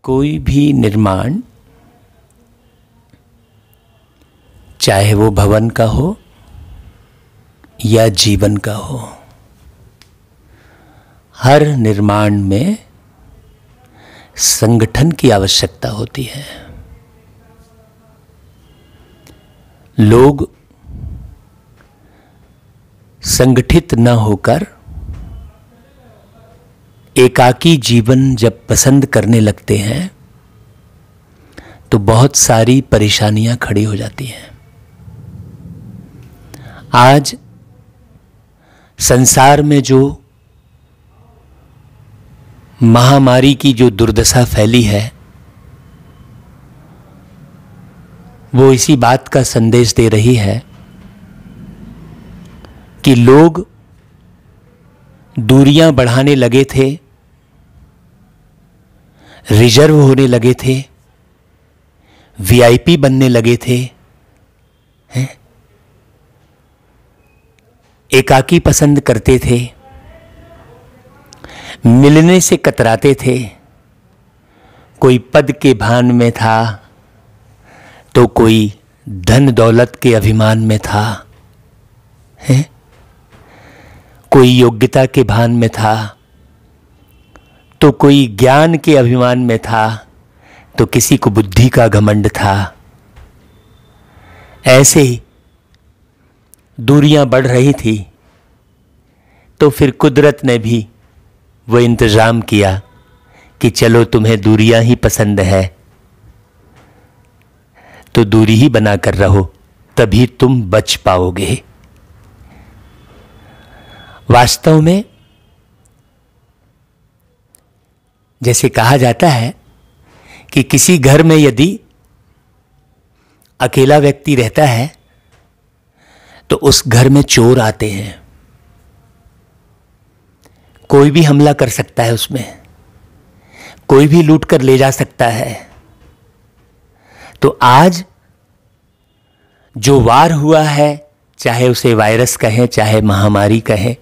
कोई भी निर्माण, चाहे वो भवन का हो या जीवन का हो, हर निर्माण में संगठन की आवश्यकता होती है। लोग संगठित न होकर एकाकी जीवन जब पसंद करने लगते हैं तो बहुत सारी परेशानियां खड़ी हो जाती हैं। आज संसार में जो महामारी की जो दुर्दशा फैली है वो इसी बात का संदेश दे रही है कि लोग दूरियां बढ़ाने लगे थे, रिजर्व होने लगे थे, वीआईपी बनने लगे थे, हैं? एकाकी पसंद करते थे, मिलने से कतराते थे। कोई पद के भान में था तो कोई धन दौलत के अभिमान में था, हैं? कोई योग्यता के भान में था तो कोई ज्ञान के अभिमान में था तो किसी को बुद्धि का घमंड था। ऐसे ही दूरियां बढ़ रही थी तो फिर कुदरत ने भी वो इंतजाम किया कि चलो तुम्हें दूरियां ही पसंद है तो दूरी ही बनाकर रहो, तभी तुम बच पाओगे। वास्तव में जैसे कहा जाता है कि किसी घर में यदि अकेला व्यक्ति रहता है तो उस घर में चोर आते हैं, कोई भी हमला कर सकता है, उसमें कोई भी लूट कर ले जा सकता है। तो आज जो वार हुआ है, चाहे उसे वायरस कहें चाहे महामारी कहें,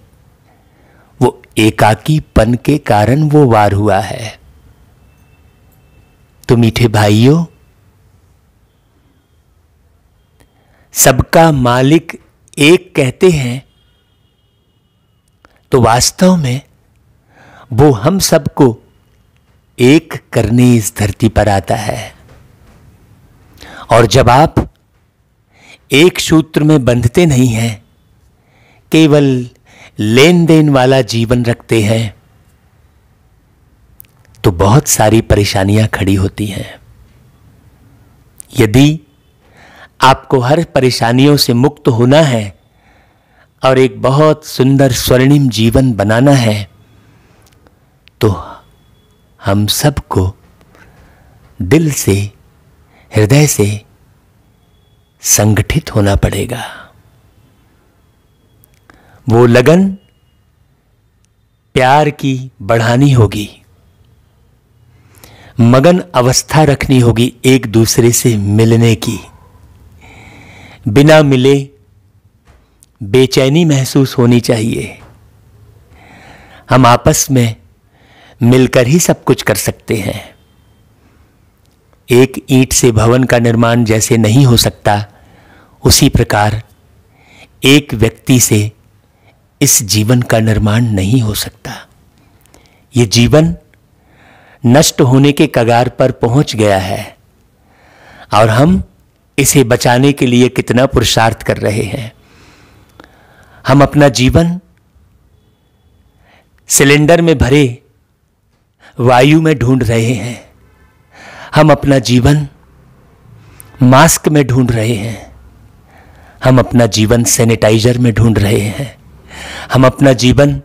वो एकाकीपन के कारण वो वार हुआ है। तो मीठे भाइयों, सबका मालिक एक कहते हैं तो वास्तव में वो हम सबको एक करने इस धरती पर आता है। और जब आप एक सूत्र में बंधते नहीं हैं, केवल लेन देन वाला जीवन रखते हैं, तो बहुत सारी परेशानियां खड़ी होती हैं। यदि आपको हर परेशानियों से मुक्त होना है और एक बहुत सुंदर स्वर्णिम जीवन बनाना है तो हम सबको दिल से, हृदय से संगठित होना पड़ेगा। वो लगन प्यार की बढ़ानी होगी, मगन अवस्था रखनी होगी एक दूसरे से मिलने की। बिना मिले बेचैनी महसूस होनी चाहिए। हम आपस में मिलकर ही सब कुछ कर सकते हैं। एक ईंट से भवन का निर्माण जैसे नहीं हो सकता, उसी प्रकार एक व्यक्ति से इस जीवन का निर्माण नहीं हो सकता। ये जीवन नष्ट होने के कगार पर पहुंच गया है और हम इसे बचाने के लिए कितना पुरुषार्थ कर रहे हैं। हम अपना जीवन सिलेंडर में भरे वायु में ढूंढ रहे हैं, हम अपना जीवन मास्क में ढूंढ रहे हैं, हम अपना जीवन सैनिटाइजर में ढूंढ रहे हैं, हम अपना जीवन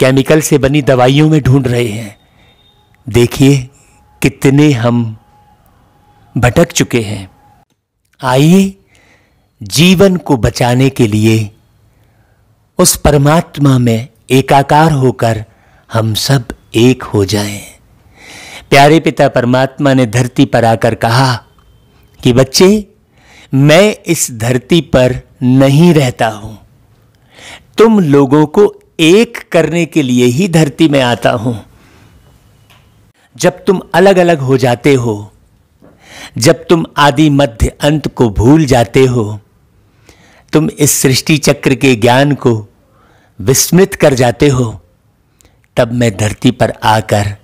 केमिकल से बनी दवाइयों में ढूंढ रहे हैं। देखिए कितने हम भटक चुके हैं। आइए जीवन को बचाने के लिए उस परमात्मा में एकाकार होकर हम सब एक हो जाएं। प्यारे पिता परमात्मा ने धरती पर आकर कहा कि बच्चे, मैं इस धरती पर नहीं रहता हूं, तुम लोगों को एक करने के लिए ही धरती में आता हूं। जब तुम अलग अलग हो जाते हो, जब तुम आदि मध्य अंत को भूल जाते हो, तुम इस सृष्टि चक्र के ज्ञान को विस्मृत कर जाते हो, तब मैं धरती पर आकर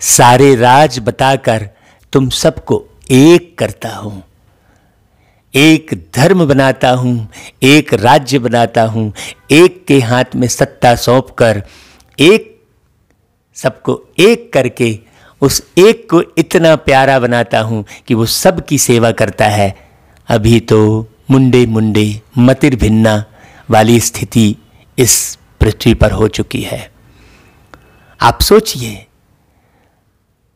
सारे राज बताकर तुम सबको एक करता हूं, एक धर्म बनाता हूं, एक राज्य बनाता हूं, एक के हाथ में सत्ता सौंपकर एक सबको एक करके उस एक को इतना प्यारा बनाता हूं कि वो सबकी सेवा करता है। अभी तो मुंडे मुंडे मतिर भिन्ना वाली स्थिति इस पृथ्वी पर हो चुकी है। आप सोचिए,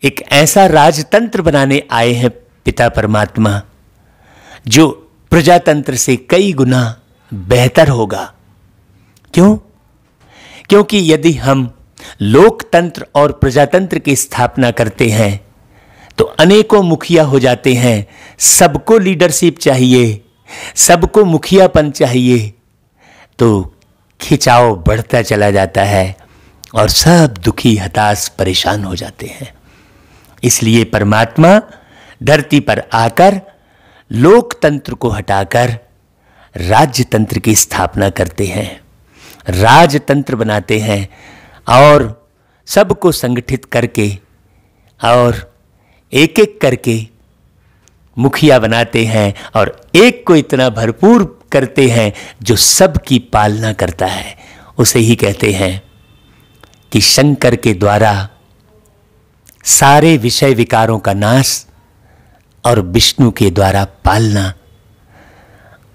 एक ऐसा राजतंत्र बनाने आए हैं पिता परमात्मा जो प्रजातंत्र से कई गुना बेहतर होगा। क्यों? क्योंकि यदि हम लोकतंत्र और प्रजातंत्र की स्थापना करते हैं तो अनेकों मुखिया हो जाते हैं, सबको लीडरशिप चाहिए, सबको मुखियापन चाहिए, तो खिंचाव बढ़ता चला जाता है और सब दुखी हताश परेशान हो जाते हैं। इसलिए परमात्मा धरती पर आकर लोकतंत्र को हटाकर राज्यतंत्र की स्थापना करते हैं, राजतंत्र बनाते हैं और सबको संगठित करके और एक एक करके मुखिया बनाते हैं और एक को इतना भरपूर करते हैं जो सबकी पालना करता है। उसे ही कहते हैं कि शंकर के द्वारा सारे विषय विकारों का नाश और विष्णु के द्वारा पालना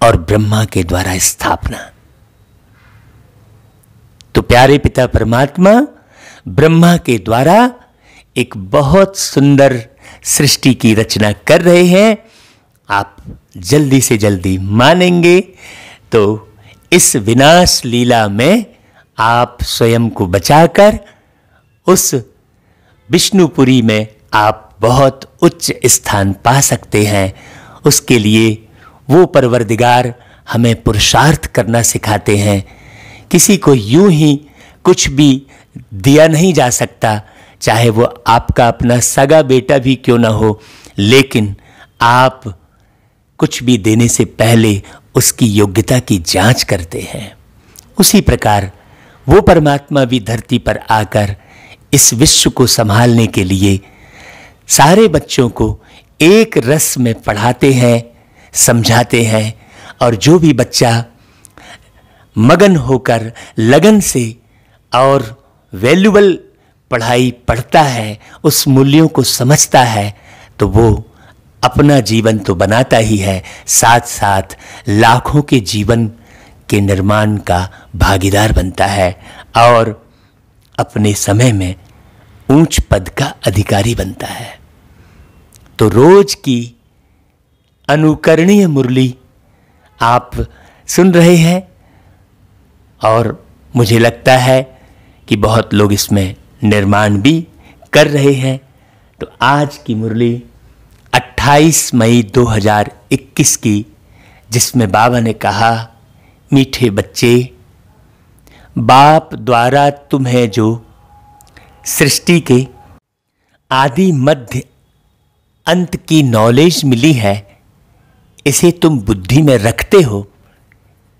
और ब्रह्मा के द्वारा स्थापना। तो प्यारे पिता परमात्मा ब्रह्मा के द्वारा एक बहुत सुंदर सृष्टि की रचना कर रहे हैं। आप जल्दी से जल्दी मानेंगे तो इस विनाश लीला में आप स्वयं को बचाकर उस विष्णुपुरी में आप बहुत उच्च स्थान पा सकते हैं। उसके लिए वो परवरदिगार हमें पुरुषार्थ करना सिखाते हैं। किसी को यूं ही कुछ भी दिया नहीं जा सकता, चाहे वो आपका अपना सगा बेटा भी क्यों ना हो, लेकिन आप कुछ भी देने से पहले उसकी योग्यता की जांच करते हैं। उसी प्रकार वो परमात्मा भी धरती पर आकर इस विश्व को संभालने के लिए सारे बच्चों को एक रस में पढ़ाते हैं, समझाते हैं, और जो भी बच्चा मगन होकर लगन से और वैल्यूबल पढ़ाई पढ़ता है, उस मूल्यों को समझता है, तो वो अपना जीवन तो बनाता ही है, साथ साथ लाखों के जीवन के निर्माण का भागीदार बनता है और अपने समय में ऊंच पद का अधिकारी बनता है। तो रोज की अनुकरणीय मुरली आप सुन रहे हैं और मुझे लगता है कि बहुत लोग इसमें निर्माण भी कर रहे हैं। तो आज की मुरली 28 मई 2021 की, जिसमें बाबा ने कहा, मीठे बच्चे, बाप द्वारा तुम्हें जो सृष्टि के आदि मध्य अंत की नॉलेज मिली है, इसे तुम बुद्धि में रखते हो,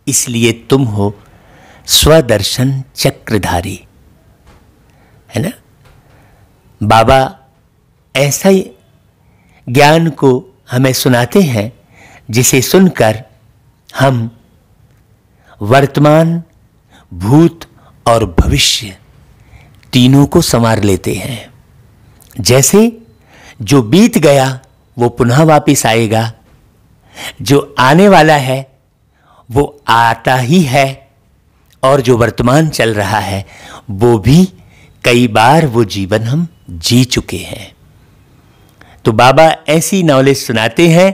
इसलिए तुम हो स्वदर्शन चक्रधारी, है ना। बाबा ऐसा ही ज्ञान को हमें सुनाते हैं जिसे सुनकर हम वर्तमान, भूत और भविष्य तीनों को संवार लेते हैं। जैसे जो बीत गया वो पुनः वापस आएगा, जो आने वाला है वो आता ही है, और जो वर्तमान चल रहा है वो भी कई बार वो जीवन हम जी चुके हैं। तो बाबा ऐसी नॉलेज सुनाते हैं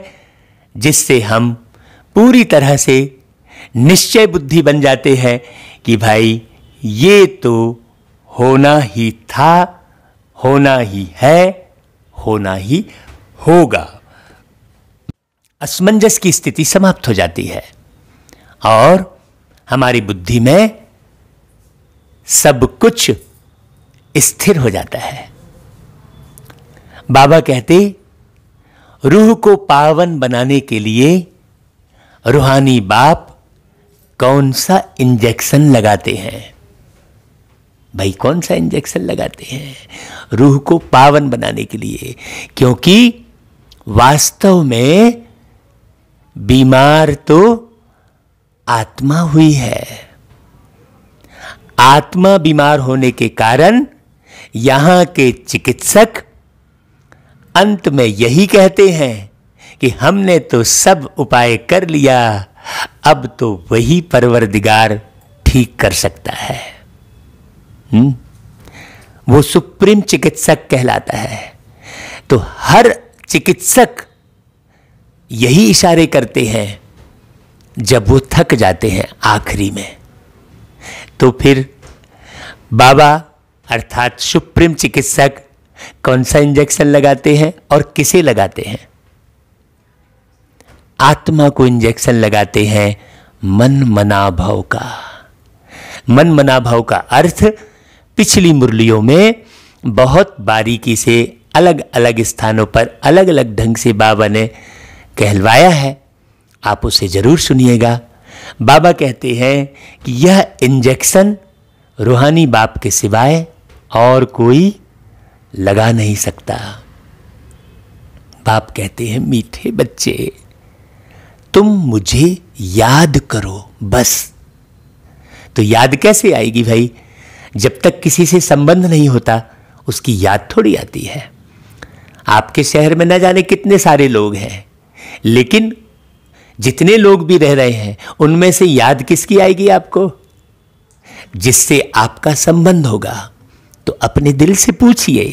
जिससे हम पूरी तरह से निश्चय बुद्धि बन जाते हैं कि भाई ये तो होना ही था, होना ही है, होना ही होगा। असमंजस की स्थिति समाप्त हो जाती है और हमारी बुद्धि में सब कुछ स्थिर हो जाता है। बाबा कहते रूह को पावन बनाने के लिए रूहानी बाप कौन सा इंजेक्शन लगाते हैं? भाई कौन सा इंजेक्शन लगाते हैं रूह को पावन बनाने के लिए? क्योंकि वास्तव में बीमार तो आत्मा हुई है। आत्मा बीमार होने के कारण यहां के चिकित्सक अंत में यही कहते हैं कि हमने तो सब उपाय कर लिया, अब तो वही परवरदिगार ठीक कर सकता है। वो सुप्रीम चिकित्सक कहलाता है। तो हर चिकित्सक यही इशारे करते हैं जब वो थक जाते हैं आखिरी में। तो फिर बाबा अर्थात सुप्रीम चिकित्सक कौन सा इंजेक्शन लगाते हैं और किसे लगाते हैं? आत्मा को इंजेक्शन लगाते हैं मन मनाभाव का। मन मनाभाव का अर्थ पिछली मुरलियों में बहुत बारीकी से अलग अलग स्थानों पर अलग अलग ढंग से बाबा ने कहलवाया है, आप उसे जरूर सुनिएगा। बाबा कहते हैं कि यह इंजेक्शन रूहानी बाप के सिवाय और कोई लगा नहीं सकता। बाप कहते हैं मीठे बच्चे तुम मुझे याद करो बस। तो याद कैसे आएगी भाई? जब तक किसी से संबंध नहीं होता उसकी याद थोड़ी आती है। आपके शहर में न जाने कितने सारे लोग हैं, लेकिन जितने लोग भी रह रहे हैं उनमें से याद किसकी आएगी आपको? जिससे आपका संबंध होगा। तो अपने दिल से पूछिए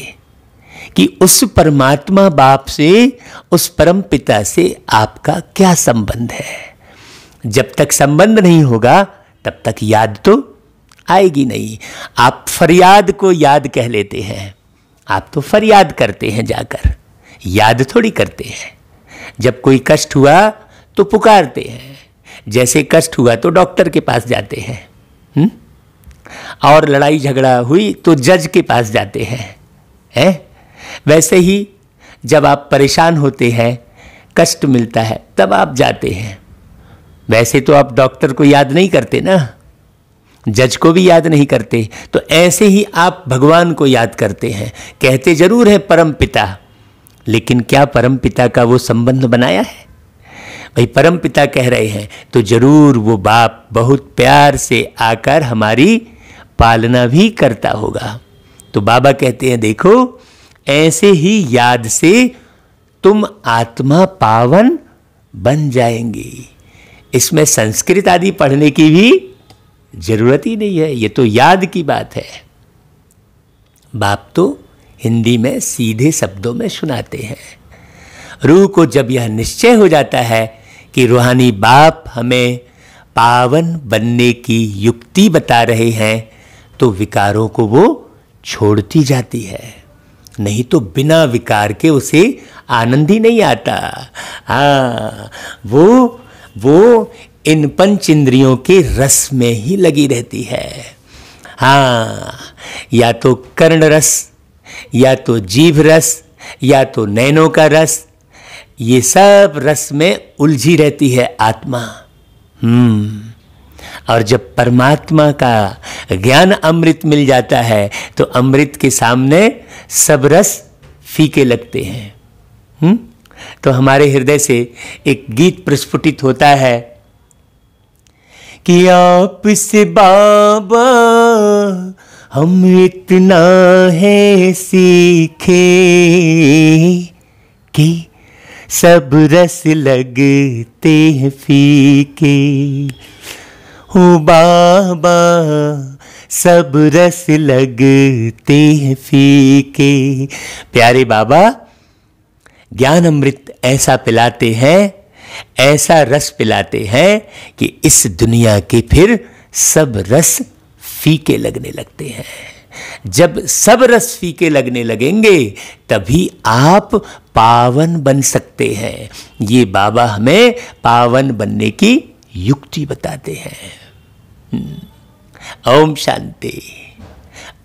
कि उस परमात्मा बाप से, उस परम पिता से आपका क्या संबंध है। जब तक संबंध नहीं होगा तब तक याद तो आएगी नहीं। आप फरियाद को याद कह लेते हैं, आप तो फरियाद करते हैं जाकर, याद थोड़ी करते हैं। जब कोई कष्ट हुआ तो पुकारते हैं, जैसे कष्ट हुआ तो डॉक्टर के पास जाते हैं, और लड़ाई झगड़ा हुई तो जज के पास जाते हैं। वैसे ही जब आप परेशान होते हैं, कष्ट मिलता है, तब आप जाते हैं। वैसे तो आप डॉक्टर को याद नहीं करते ना, जज को भी याद नहीं करते। तो ऐसे ही आप भगवान को याद करते हैं। कहते जरूर है परम पिता, लेकिन क्या परम पिता का वो संबंध बनाया है? भाई परम पिता कह रहे हैं तो जरूर वो बाप बहुत प्यार से आकर हमारी पालना भी करता होगा। तो बाबा कहते हैं देखो ऐसे ही याद से तुम आत्मा पावन बन जाएंगी। इसमें संस्कृत आदि पढ़ने की भी जरूरत ही नहीं है, ये तो याद की बात है। बाप तो हिंदी में सीधे शब्दों में सुनाते हैं। रूह को जब यह निश्चय हो जाता है कि रूहानी बाप हमें पावन बनने की युक्ति बता रहे हैं, तो विकारों को वो छोड़ती जाती है। नहीं तो बिना विकार के उसे आनंद ही नहीं आता। हाँ, वो इन पंच इंद्रियों के रस में ही लगी रहती है। हाँ, या तो कर्ण रस, या तो जीभ रस, या तो नैनों का रस, ये सब रस में उलझी रहती है आत्मा। और जब परमात्मा का ज्ञान अमृत मिल जाता है तो अमृत के सामने सब रस फीके लगते हैं। तो हमारे हृदय से एक गीत प्रस्फुटित होता है कि आपसे बाबा हम इतना है सीखे कि सब रस लगते हैं फीके। हो बाबा सब रस लगते हैं फीके। प्यारे बाबा ज्ञान अमृत ऐसा पिलाते हैं, ऐसा रस पिलाते हैं कि इस दुनिया के फिर सब रस फीके लगने लगते हैं। जब सब रस फीके लगने लगेंगे तभी आप पावन बन सकते हैं। ये बाबा हमें पावन बनने की युक्ति बताते हैं। ओम शांति।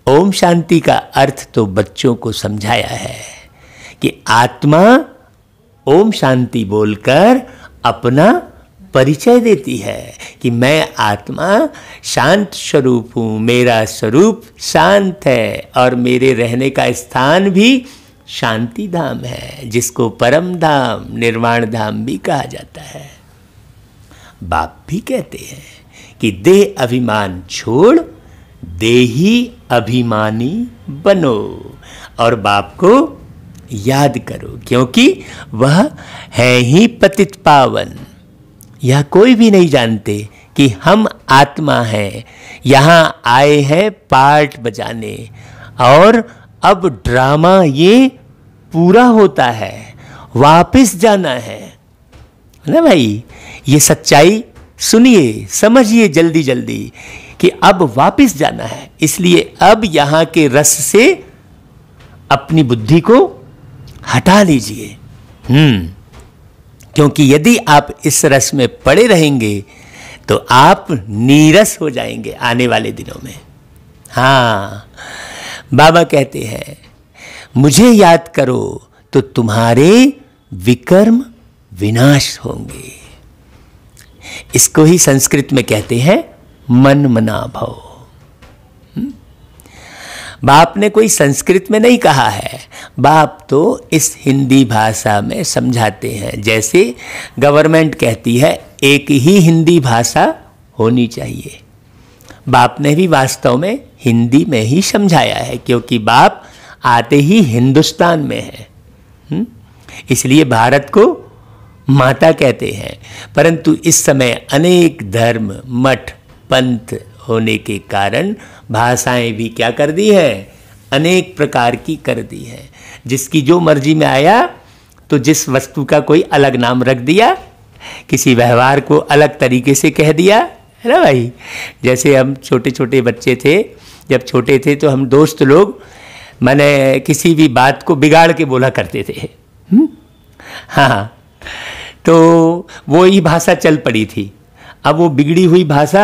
ओम शांति का अर्थ तो बच्चों को समझाया है कि आत्मा ओम शांति बोलकर अपना परिचय देती है कि मैं आत्मा शांत स्वरूप हूँ, मेरा स्वरूप शांत है और मेरे रहने का स्थान भी शांति धाम है, जिसको परम धाम निर्वाण धाम भी कहा जाता है। बाप भी कहते हैं कि देह अभिमान छोड़ देही अभिमानी बनो, और बाप को याद करो, क्योंकि वह है ही पतित पावन। यह कोई भी नहीं जानते कि हम आत्मा हैं, यहाँ आए हैं पार्ट बजाने, और अब ड्रामा ये पूरा होता है, वापस जाना है ना भाई। ये सच्चाई सुनिए, समझिए जल्दी जल्दी कि अब वापस जाना है। इसलिए अब यहाँ के रस से अपनी बुद्धि को हटा लीजिए। क्योंकि यदि आप इस रस में पड़े रहेंगे तो आप नीरस हो जाएंगे आने वाले दिनों में। हाँ, बाबा कहते हैं मुझे याद करो तो तुम्हारे विकर्म विनाश होंगे। इसको ही संस्कृत में कहते हैं मन मना भव। बाप ने कोई संस्कृत में नहीं कहा है, बाप तो इस हिंदी भाषा में समझाते हैं। जैसे गवर्नमेंट कहती है एक ही हिंदी भाषा होनी चाहिए, बाप ने भी वास्तव में हिंदी में ही समझाया है, क्योंकि बाप आते ही हिंदुस्तान में है। इसलिए भारत को माता कहते हैं। परंतु इस समय अनेक धर्म मठ पंथ होने के कारण भाषाएं भी क्या कर दी है, अनेक प्रकार की कर दी है। जिसकी जो मर्जी में आया तो जिस वस्तु का कोई अलग नाम रख दिया, किसी व्यवहार को अलग तरीके से कह दिया, है ना भाई। जैसे हम छोटे छोटे बच्चे थे, जब छोटे थे तो हम दोस्त लोग मैंने किसी भी बात को बिगाड़ के बोला करते थे। हाँ, तो वो ही भाषा चल पड़ी थी। अब वो बिगड़ी हुई भाषा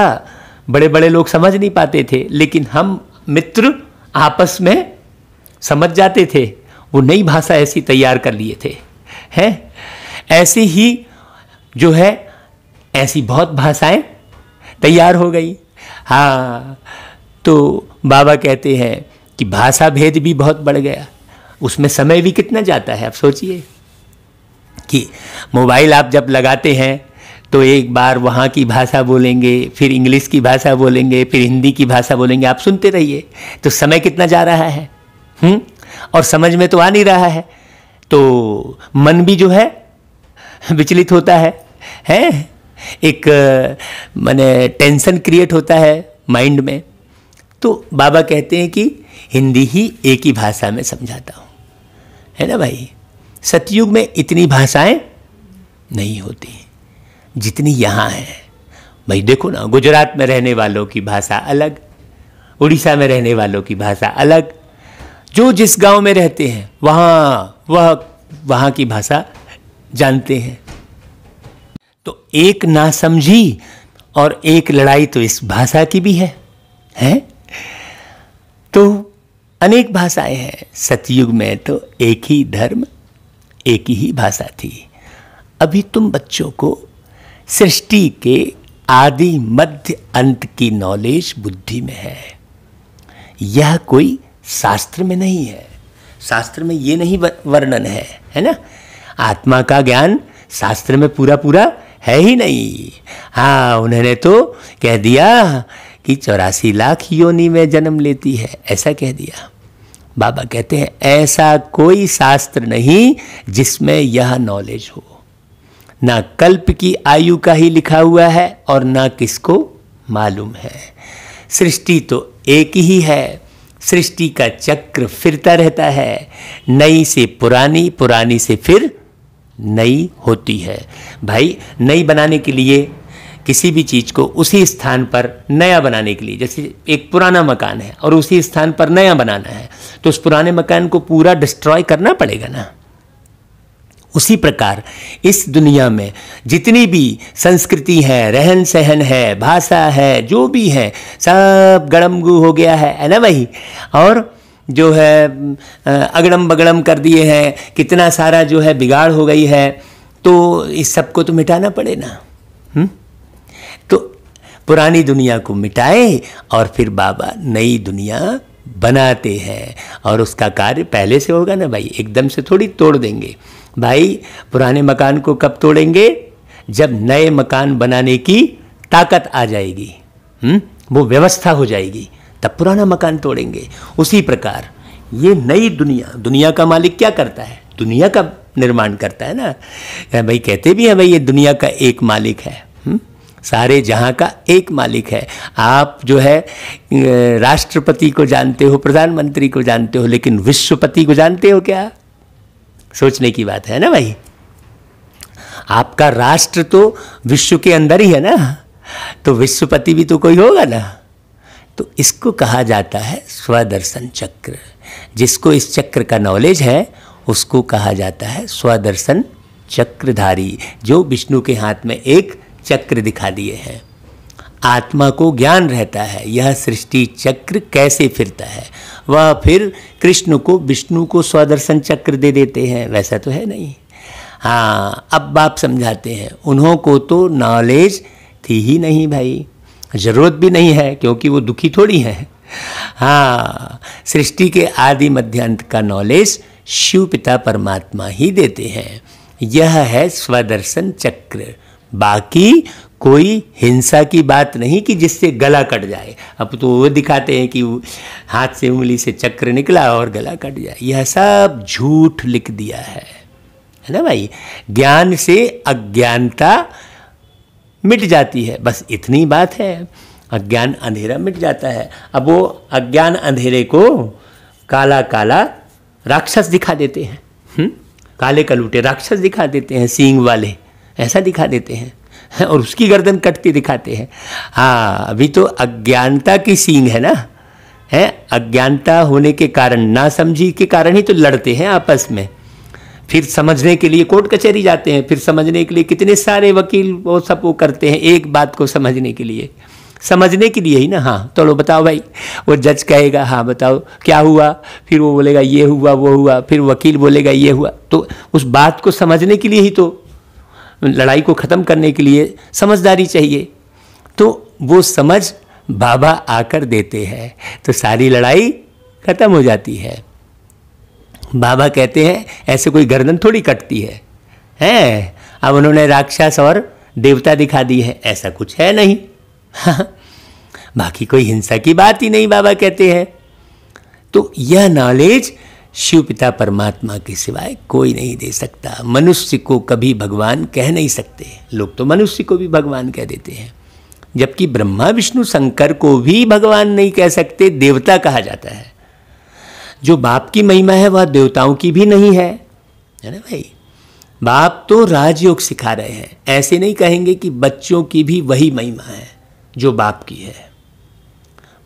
बड़े बड़े लोग समझ नहीं पाते थे, लेकिन हम मित्र आपस में समझ जाते थे। वो नई भाषा ऐसी तैयार कर लिए थे, हैं। ऐसे ही जो है ऐसी बहुत भाषाएं तैयार हो गई। हाँ, तो बाबा कहते हैं कि भाषा भेद भी बहुत बढ़ गया, उसमें समय भी कितना जाता है। आप सोचिए कि मोबाइल आप जब लगाते हैं तो एक बार वहाँ की भाषा बोलेंगे, फिर इंग्लिश की भाषा बोलेंगे, फिर हिंदी की भाषा बोलेंगे, आप सुनते रहिए, तो समय कितना जा रहा है। और समझ में तो आ नहीं रहा है, तो मन भी जो है विचलित होता है। एक माने टेंशन क्रिएट होता है माइंड में। तो बाबा कहते हैं कि हिंदी ही एक ही भाषा में समझाता हूँ, है ना भाई। सतयुग में इतनी भाषाएं नहीं होती जितनी यहाँ है भाई। देखो ना, गुजरात में रहने वालों की भाषा अलग, उड़ीसा में रहने वालों की भाषा अलग, जो जिस गांव में रहते हैं वहाँ की भाषा जानते हैं। तो एक नासमझी और एक लड़ाई तो इस भाषा की भी है? तो अनेक भाषाएं हैं। सतयुग में तो एक ही धर्म एक ही भाषा थी। अभी तुम बच्चों को सृष्टि के आदि मध्य अंत की नॉलेज बुद्धि में है। यह कोई शास्त्र में नहीं है, शास्त्र में ये नहीं वर्णन है ना। आत्मा का ज्ञान शास्त्र में पूरा पूरा है ही नहीं। हाँ, उन्होंने तो कह दिया कि 84 लाख योनि में जन्म लेती है, ऐसा कह दिया। बाबा कहते हैं ऐसा कोई शास्त्र नहीं जिसमें यह नॉलेज हो। ना कल्प की आयु का ही लिखा हुआ है और ना किसको मालूम है। सृष्टि तो एक ही है, सृष्टि का चक्र फिरता रहता है। नई से पुरानी, पुरानी से फिर नई होती है। भाई, नई बनाने के लिए किसी भी चीज़ को उसी स्थान पर नया बनाने के लिए, जैसे एक पुराना मकान है और उसी स्थान पर नया बनाना है, तो उस पुराने मकान को पूरा डिस्ट्रॉय करना पड़ेगा ना। उसी प्रकार इस दुनिया में जितनी भी संस्कृति है, रहन सहन है, भाषा है, जो भी है, सब गड़मगू हो गया है ना भाई। और जो है अगड़म बगड़म कर दिए हैं, कितना सारा जो है बिगाड़ हो गई है, तो इस सब को तो मिटाना पड़े ना। तो पुरानी दुनिया को मिटाए और फिर बाबा नई दुनिया बनाते हैं, और उसका कार्य पहले से होगा ना भाई, एकदम से थोड़ी तोड़ देंगे भाई। पुराने मकान को कब तोड़ेंगे? जब नए मकान बनाने की ताकत आ जाएगी, वो व्यवस्था हो जाएगी, तब पुराना मकान तोड़ेंगे। उसी प्रकार ये नई दुनिया का मालिक क्या करता है? दुनिया का निर्माण करता है ना भाई। कहते भी हैं भाई ये दुनिया का एक मालिक है, सारे जहां का एक मालिक है। आप जो है राष्ट्रपति को जानते हो, प्रधानमंत्री को जानते हो, लेकिन विश्वपति को जानते हो क्या? सोचने की बात है ना भाई। आपका राष्ट्र तो विश्व के अंदर ही है ना, तो विश्वपति भी तो कोई होगा ना। तो इसको कहा जाता है स्वदर्शन चक्र। जिसको इस चक्र का नॉलेज है उसको कहा जाता है स्वदर्शन चक्रधारी, जो विष्णु के हाथ में एक चक्र दिखा दिए हैं। आत्मा को ज्ञान रहता है यह सृष्टि चक्र कैसे फिरता है, वह फिर कृष्ण को विष्णु को स्वदर्शन चक्र दे देते हैं, वैसा तो है नहीं। हाँ, अब आप समझाते हैं। उन्हों को तो नॉलेज थी ही नहीं भाई, जरूरत भी नहीं है, क्योंकि वो दुखी थोड़ी हैं। हाँ, सृष्टि के आदि मध्यांत का नॉलेज शिव पिता परमात्मा ही देते हैं। यह है स्वदर्शन चक्र। बाकी कोई हिंसा की बात नहीं कि जिससे गला कट जाए। अब तो वो दिखाते हैं कि हाथ से उंगली से चक्र निकला और गला कट जाए, यह सब झूठ लिख दिया है ना भाई। ज्ञान से अज्ञानता मिट जाती है, बस इतनी बात है। अज्ञान अंधेरा मिट जाता है। अब वो अज्ञान अंधेरे को काला काला राक्षस दिखा देते हैं, काले कलूटे राक्षस दिखा देते हैं, सींग वाले ऐसा दिखा देते हैं, और उसकी गर्दन कटती दिखाते हैं। हाँ, अभी तो अज्ञानता की सींग है ना, है अज्ञानता होने के कारण, ना समझी के कारण ही तो लड़ते हैं आपस में। फिर समझने के लिए कोर्ट कचहरी जाते हैं, फिर समझने के लिए कितने सारे वकील वो सब वो करते हैं, एक बात को समझने के लिए ही ना। हाँ चलो बताओ भाई, वो जज कहेगा हाँ बताओ क्या हुआ, फिर वो बोलेगा ये हुआ वो हुआ, फिर वकील बोलेगा ये हुआ। तो उस बात को समझने के लिए ही तो, लड़ाई को ख़त्म करने के लिए समझदारी चाहिए, तो वो समझ बाबा आकर देते हैं, तो सारी लड़ाई ख़त्म हो जाती है। बाबा कहते हैं ऐसे कोई गर्दन थोड़ी कटती है। अब उन्होंने राक्षस और देवता दिखा दी है, ऐसा कुछ है नहीं। बाकी कोई हिंसा की बात ही नहीं, बाबा कहते हैं। तो यह नॉलेज शिव पिता परमात्मा के सिवाय कोई नहीं दे सकता। मनुष्य को कभी भगवान कह नहीं सकते, लोग तो मनुष्य को भी भगवान कह देते हैं, जबकि ब्रह्मा विष्णु शंकर को भी भगवान नहीं कह सकते, देवता कहा जाता है। जो बाप की महिमा है वह देवताओं की भी नहीं है ना भाई। बाप तो राजयोग सिखा रहे हैं, ऐसे नहीं कहेंगे कि बच्चों की भी वही महिमा है जो बाप की है।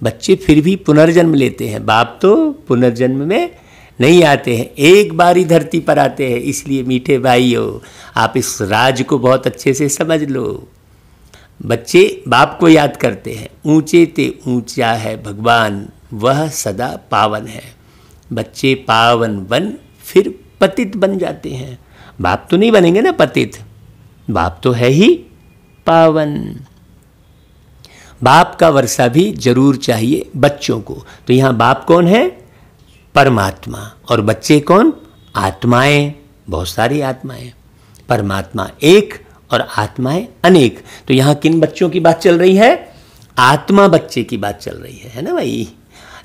बच्चे फिर भी पुनर्जन्म लेते हैं, बाप तो पुनर्जन्म में नहीं आते हैं, एक बार ही धरती पर आते हैं। इसलिए मीठे भाइयों, आप इस राज को बहुत अच्छे से समझ लो। बच्चे बाप को याद करते हैं, ऊंचे ते ऊंचा है भगवान, वह सदा पावन है। बच्चे पावन बन फिर पतित बन जाते हैं, बाप तो नहीं बनेंगे ना पतित, बाप तो है ही पावन। बाप का वर्षा भी जरूर चाहिए बच्चों को। तो यहाँ बाप कौन है? परमात्मा। और बच्चे कौन? आत्माएं, बहुत सारी आत्माएं। परमात्मा एक और आत्माएं अनेक। तो यहाँ किन बच्चों की बात चल रही है? आत्मा बच्चे की बात चल रही है ना भाई।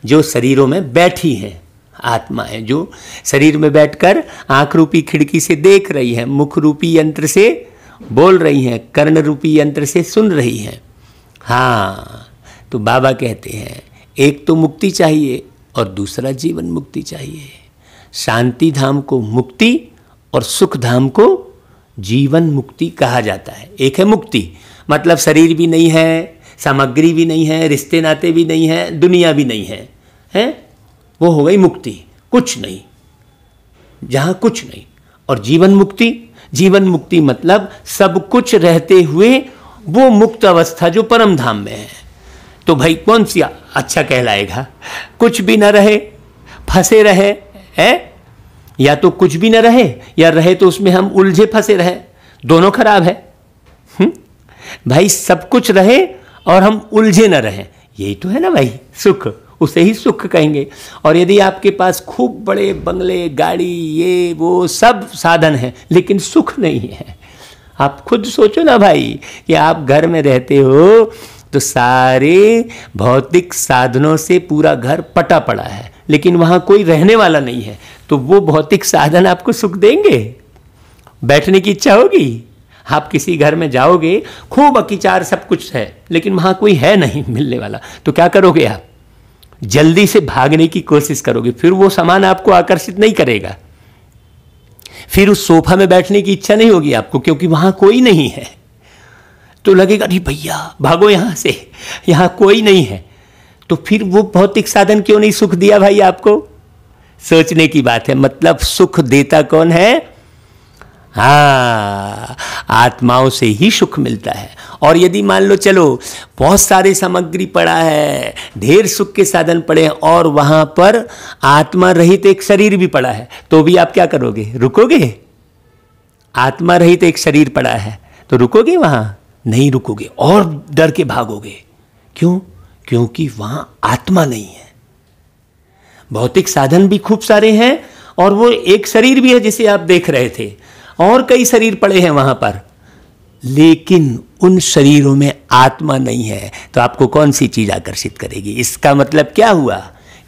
जो शरीरों में बैठी हैं आत्माएं, जो शरीर में बैठकर आंख रूपी खिड़की से देख रही हैं, मुख रूपी यंत्र से बोल रही हैं, कर्ण रूपी यंत्र से सुन रही हैं। हाँ, तो बाबा कहते हैं एक तो मुक्ति चाहिए और दूसरा जीवन मुक्ति चाहिए। शांति धाम को मुक्ति और सुख धाम को जीवन मुक्ति कहा जाता है। एक है मुक्ति, मतलब शरीर भी नहीं है, सामग्री भी नहीं है, रिश्ते नाते भी नहीं है, दुनिया भी नहीं है, हैं? वो हो गई मुक्ति, कुछ नहीं, जहाँ कुछ नहीं। और जीवन मुक्ति, जीवन मुक्ति मतलब सब कुछ रहते हुए वो मुक्त अवस्था जो परम धाम में है। तो भाई कौन सी अच्छा कहलाएगा? कुछ भी न रहे, फंसे रहे है, या तो कुछ भी ना रहे, या रहे तो उसमें हम उलझे फंसे रहे, दोनों खराब है। भाई सब कुछ रहे और हम उलझे ना रहे, यही तो है ना भाई सुख, उसे ही सुख कहेंगे। और यदि आपके पास खूब बड़े बंगले, गाड़ी, ये वो सब साधन है, लेकिन सुख नहीं है, आप खुद सोचो ना भाई कि आप घर में रहते हो तो सारे भौतिक साधनों से पूरा घर पटा पड़ा है, लेकिन वहाँ कोई रहने वाला नहीं है, तो वो भौतिक साधन आपको सुख देंगे? बैठने की इच्छा होगी? आप किसी घर में जाओगे, खूब अकीचार सब कुछ है, लेकिन वहाँ कोई है नहीं मिलने वाला, तो क्या करोगे आप? जल्दी से भागने की कोशिश करोगे, फिर वो सामान आपको आकर्षित नहीं करेगा, फिर उस सोफा में बैठने की इच्छा नहीं होगी आपको, क्योंकि वहाँ कोई नहीं है। तो लगेगा अरे भैया भागो यहाँ से, यहाँ कोई नहीं है। तो फिर वो भौतिक साधन क्यों नहीं सुख दिया भाई आपको? सोचने की बात है। मतलब सुख देता कौन है? हाँ, आत्माओं से ही सुख मिलता है। और यदि मान लो चलो बहुत सारे सामग्री पड़ा है, ढेर सुख के साधन पड़े हैं, और वहां पर आत्मा रहित एक शरीर भी पड़ा है, तो भी आप क्या करोगे? रुकोगे? आत्मा रहित एक शरीर पड़ा है तो रुकोगे? वहां नहीं रुकोगे, और डर के भागोगे। क्यों? क्योंकि वहां आत्मा नहीं है। भौतिक साधन भी खूब सारे हैं, और वो एक शरीर भी है जिसे आप देख रहे थे, और कई शरीर पड़े हैं वहां पर, लेकिन उन शरीरों में आत्मा नहीं है। तो आपको कौन सी चीज आकर्षित करेगी? इसका मतलब क्या हुआ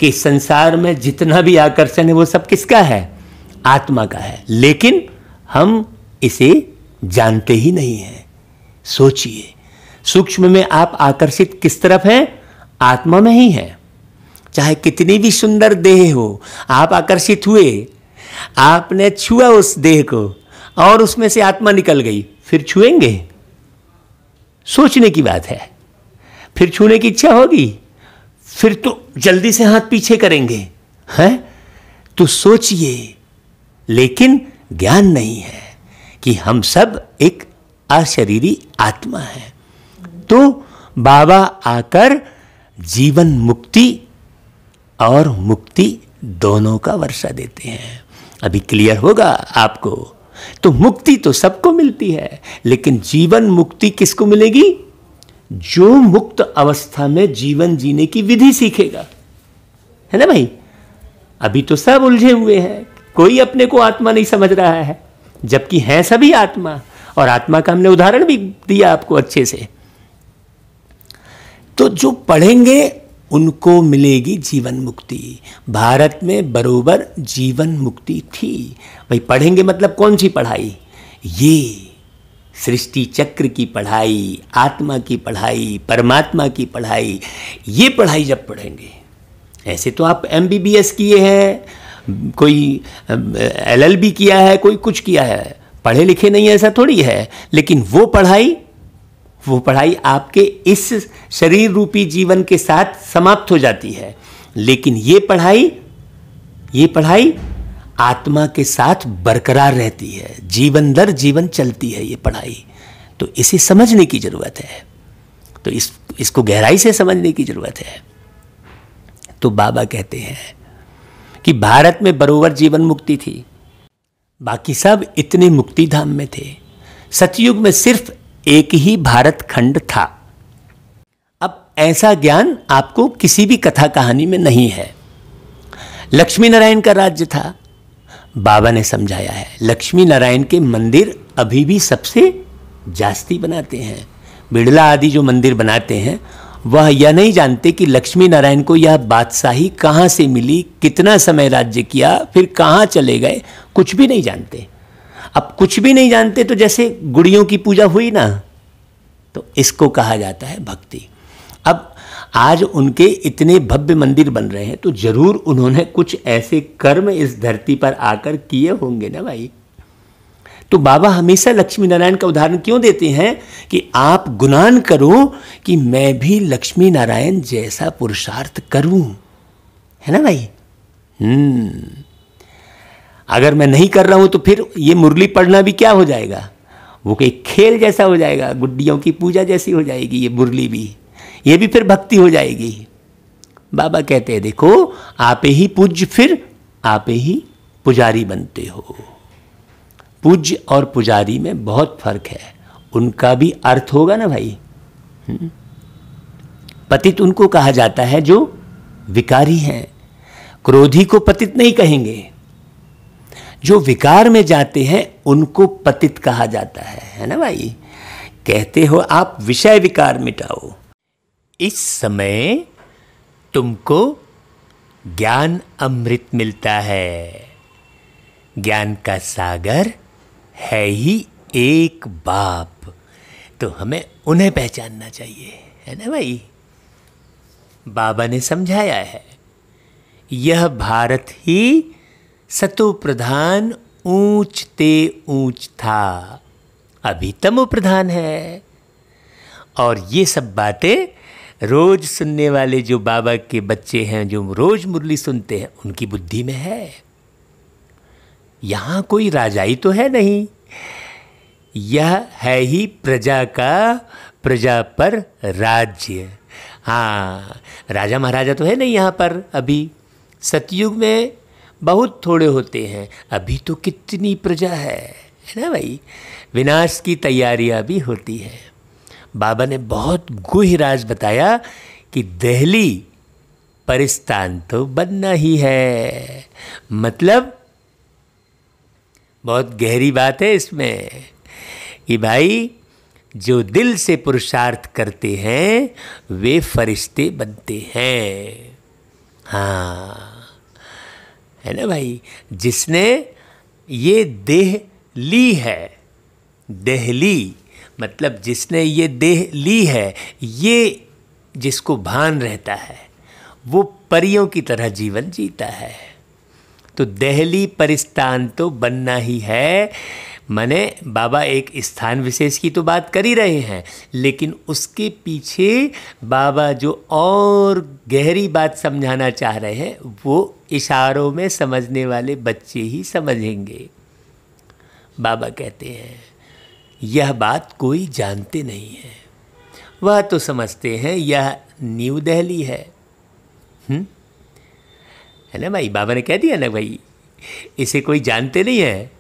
कि संसार में जितना भी आकर्षण है वो सब किसका है? आत्मा का है, लेकिन हम इसे जानते ही नहीं हैं। सोचिए, सूक्ष्म में आप आकर्षित किस तरफ हैं? आत्मा में ही है। चाहे कितनी भी सुंदर देह हो, आप आकर्षित हुए, आपने छुआ उस देह को, और उसमें से आत्मा निकल गई, फिर छुएंगे? सोचने की बात है। फिर छूने की इच्छा होगी? फिर तो जल्दी से हाथ पीछे करेंगे, हैं? तो सोचिए, लेकिन ज्ञान नहीं है कि हम सब एक अशरीरी आत्मा है। तो बाबा आकर जीवन मुक्ति और मुक्ति दोनों का वर्षा देते हैं। अभी क्लियर होगा आपको। तो मुक्ति तो सबको मिलती है, लेकिन जीवन मुक्ति किसको मिलेगी? जो मुक्त अवस्था में जीवन जीने की विधि सीखेगा, है ना भाई? अभी तो सब उलझे हुए हैं, कोई अपने को आत्मा नहीं समझ रहा है, जबकि हैं सभी आत्मा। और आत्मा का हमने उदाहरण भी दिया आपको अच्छे से। तो जो पढ़ेंगे उनको मिलेगी जीवन मुक्ति। भारत में बरोबर जीवन मुक्ति थी भाई। पढ़ेंगे मतलब कौन सी पढ़ाई? ये सृष्टि चक्र की पढ़ाई, आत्मा की पढ़ाई, परमात्मा की पढ़ाई, ये पढ़ाई जब पढ़ेंगे। ऐसे तो आप MBBS किए हैं, कोई LLB किया है, कोई कुछ किया है, पढ़े लिखे नहीं, ऐसा थोड़ी है। लेकिन वो पढ़ाई आपके इस शरीर रूपी जीवन के साथ समाप्त हो जाती है। लेकिन ये पढ़ाई आत्मा के साथ बरकरार रहती है, जीवन दर जीवन चलती है ये पढ़ाई। तो इसे समझने की जरूरत है, तो इसको गहराई से समझने की जरूरत है। तो बाबा कहते हैं कि भारत में बरोबर जीवन मुक्ति थी, बाकी सब इतने मुक्ति धाम में थे। सतयुग में सिर्फ एक ही भारत खंड था। अब ऐसा ज्ञान आपको किसी भी कथा कहानी में नहीं है। लक्ष्मी नारायण का राज्य था, बाबा ने समझाया है। लक्ष्मी नारायण के मंदिर अभी भी सबसे जास्ती बनाते हैं। बिड़ला आदि जो मंदिर बनाते हैं, वह यह नहीं जानते कि लक्ष्मी नारायण को यह बादशाही कहाँ से मिली, कितना समय राज्य किया, फिर कहाँ चले गए, कुछ भी नहीं जानते। अब कुछ भी नहीं जानते तो जैसे गुड़ियों की पूजा हुई ना, तो इसको कहा जाता है भक्ति। अब आज उनके इतने भव्य मंदिर बन रहे हैं, तो जरूर उन्होंने कुछ ऐसे कर्म इस धरती पर आकर किए होंगे ना भाई। तो बाबा हमेशा लक्ष्मी नारायण का उदाहरण क्यों देते हैं कि आप गुणगान करो कि मैं भी लक्ष्मी नारायण जैसा पुरुषार्थ करूं, है ना भाई? अगर मैं नहीं कर रहा हूं तो फिर ये मुरली पढ़ना भी क्या हो जाएगा? वो एक खेल जैसा हो जाएगा, गुड्डियों की पूजा जैसी हो जाएगी ये मुरली भी, ये भी फिर भक्ति हो जाएगी। बाबा कहते हैं देखो आप ही पूज्य फिर आप ही पुजारी बनते हो। पूज्य और पुजारी में बहुत फर्क है, उनका भी अर्थ होगा ना भाई। पतित उनको कहा जाता है जो विकारी हैं, क्रोधी को पतित नहीं कहेंगे। जो विकार में जाते हैं उनको पतित कहा जाता है ना भाई। कहते हो आप विषय विकार मिटाओ। इस समय तुमको ज्ञान अमृत मिलता है। ज्ञान का सागर है ही एक बाप, तो हमें उन्हें पहचानना चाहिए, है ना भाई। बाबा ने समझाया है यह भारत ही सतो प्रधान ऊंचते ऊंच था, अभी तमो प्रधान है। और ये सब बातें रोज सुनने वाले जो बाबा के बच्चे हैं, जो रोज मुरली सुनते हैं, उनकी बुद्धि में है। यहां कोई राजाई तो है नहीं, यह है ही प्रजा का प्रजा पर राज्य। हाँ, राजा महाराजा तो है नहीं यहाँ पर। अभी सतयुग में बहुत थोड़े होते हैं, अभी तो कितनी प्रजा है ना भाई। विनाश की तैयारियां भी होती हैं। बाबा ने बहुत गूढ़ राज बताया कि दिल्ली परिस्तान तो बनना ही है। मतलब बहुत गहरी बात है इसमें कि भाई जो दिल से पुरुषार्थ करते हैं वे फरिश्ते बनते हैं। हाँ, है ना भाई। जिसने ये देह ली है, देहली मतलब जिसने ये देह ली है, ये जिसको भान रहता है वो परियों की तरह जीवन जीता है। तो देहली परिस्तान तो बनना ही है। माने बाबा एक स्थान विशेष की तो बात कर ही रहे हैं, लेकिन उसके पीछे बाबा जो और गहरी बात समझाना चाह रहे हैं वो इशारों में समझने वाले बच्चे ही समझेंगे। बाबा कहते हैं यह बात कोई जानते नहीं है, वह तो समझते हैं यह न्यू दिल्ली है ना भाई। बाबा ने कह दिया ना भाई, इसे कोई जानते नहीं है।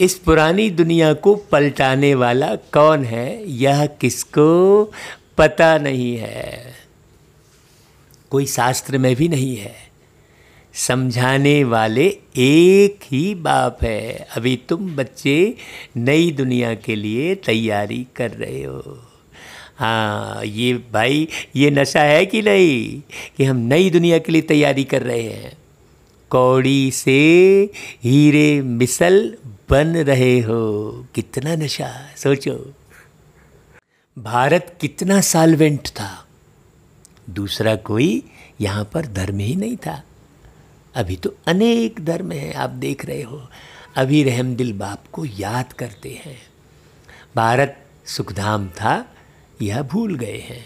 इस पुरानी दुनिया को पलटाने वाला कौन है यह किसको पता नहीं है, कोई शास्त्र में भी नहीं है। समझाने वाले एक ही बाप है। अभी तुम बच्चे नई दुनिया के लिए तैयारी कर रहे हो। हाँ, ये भाई ये नशा है कि नहीं कि हम नई दुनिया के लिए तैयारी कर रहे हैं। कौड़ी से हीरे मिसल बन रहे हो, कितना नशा। सोचो भारत कितना साल्वेंट था, दूसरा कोई यहाँ पर धर्म ही नहीं था। अभी तो अनेक धर्म हैं, आप देख रहे हो। अभी रहमदिल बाप को याद करते हैं। भारत सुखधाम था, यह भूल गए हैं।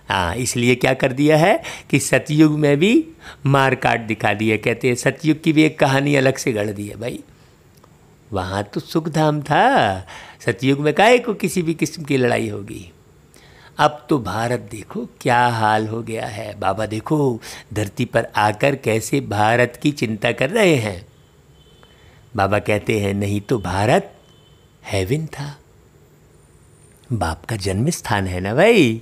हाँ, इसलिए क्या कर दिया है कि सतयुग में भी मार काट दिखा दिया। कहते हैं सतयुग की भी एक कहानी अलग से गढ़ दी है भाई। वहाँ तो सुखधाम था, सतयुग में काहे को किसी भी किस्म की लड़ाई होगी। अब तो भारत देखो क्या हाल हो गया है। बाबा देखो धरती पर आकर कैसे भारत की चिंता कर रहे हैं। बाबा कहते हैं नहीं तो भारत हेवन था, बाप का जन्म स्थान है ना भाई,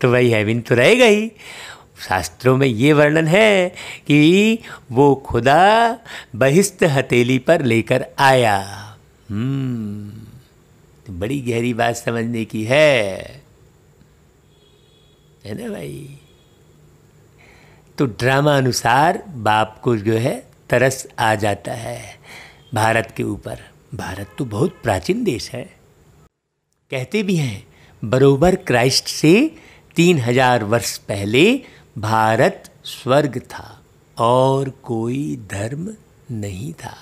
तो भाई हेवन तो रहेगा ही। शास्त्रों में ये वर्णन है कि वो खुदा बहिस्त हथेली पर लेकर आया। तो बड़ी गहरी बात समझने की है ना भाई। तो ड्रामा अनुसार बाप को जो है तरस आ जाता है भारत के ऊपर। भारत तो बहुत प्राचीन देश है। कहते भी हैं बरोबर क्राइस्ट से 3000 वर्ष पहले भारत स्वर्ग था और कोई धर्म नहीं था।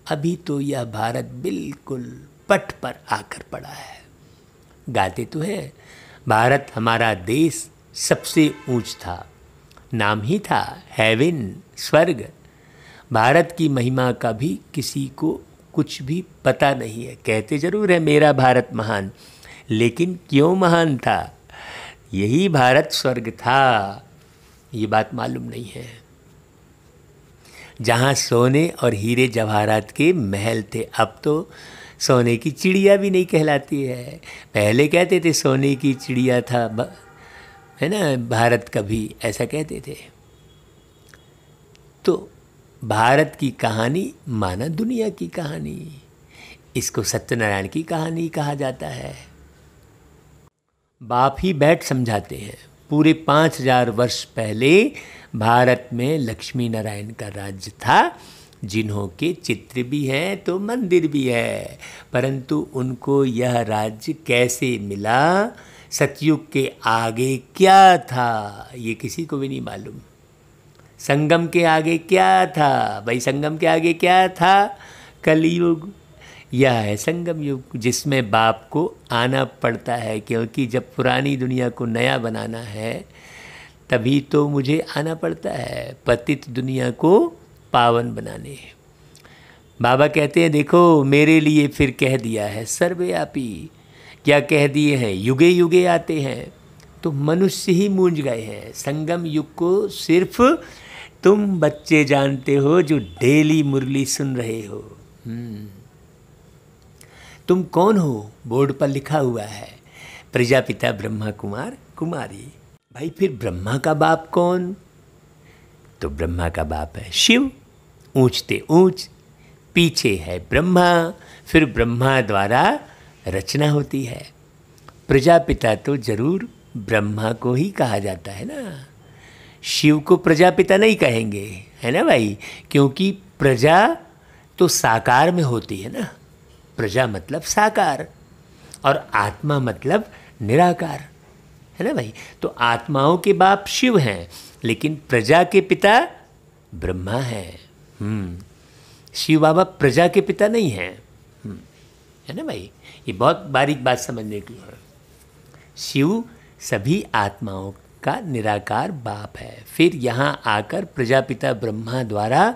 अभी तो यह भारत बिल्कुल पट पर आकर पड़ा है। गाते तो हैं भारत हमारा देश सबसे ऊंच था, नाम ही था हेवन, स्वर्ग। भारत की महिमा का भी किसी को कुछ भी पता नहीं है। कहते जरूर है मेरा भारत महान, लेकिन क्यों महान था? यही भारत स्वर्ग था। ये बात मालूम नहीं है। जहाँ सोने और हीरे जवाहरात के महल थे, अब तो सोने की चिड़िया भी नहीं कहलाती है। पहले कहते थे सोने की चिड़िया था, है ना, भारत कभी, ऐसा कहते थे। तो भारत की कहानी माना दुनिया की कहानी, इसको सत्यनारायण की कहानी कहा जाता है। बाप ही बैठ समझाते हैं। पूरे 5000 वर्ष पहले भारत में लक्ष्मी नारायण का राज्य था, जिन्हों के चित्र भी हैं तो मंदिर भी है, परंतु उनको यह राज्य कैसे मिला, सतयुग के आगे क्या था, ये किसी को भी नहीं मालूम। संगम के आगे क्या था भाई? संगम के आगे क्या था? कलयुग। यह है संगम युग, जिसमें बाप को आना पड़ता है, क्योंकि जब पुरानी दुनिया को नया बनाना है तभी तो मुझे आना पड़ता है, पतित दुनिया को पावन बनाने। बाबा कहते हैं देखो मेरे लिए फिर कह दिया है सर्वव्यापी। क्या कह दिए हैं? युगे युगे आते हैं। तो मनुष्य ही मूंझ गए हैं। संगम युग को सिर्फ तुम बच्चे जानते हो जो डेली मुरली सुन रहे हो। तुम कौन हो? बोर्ड पर लिखा हुआ है प्रजापिता ब्रह्मा कुमार कुमारी। भाई फिर ब्रह्मा का बाप कौन? तो ब्रह्मा का बाप है शिव। ऊंचते ऊंच, पीछे है ब्रह्मा, फिर ब्रह्मा द्वारा रचना होती है। प्रजापिता तो जरूर ब्रह्मा को ही कहा जाता है ना, शिव को प्रजापिता नहीं कहेंगे, है ना भाई, क्योंकि प्रजा तो साकार में होती है ना। प्रजा मतलब साकार और आत्मा मतलब निराकार, है ना भाई। तो आत्माओं के बाप शिव हैं, लेकिन प्रजा के पिता ब्रह्मा हैं। शिव बाबा प्रजा के पिता नहीं हैं, है ना भाई। ये बहुत बारीक बात समझने की है। शिव सभी आत्माओं का निराकार बाप है। फिर यहाँ आकर प्रजापिता ब्रह्मा द्वारा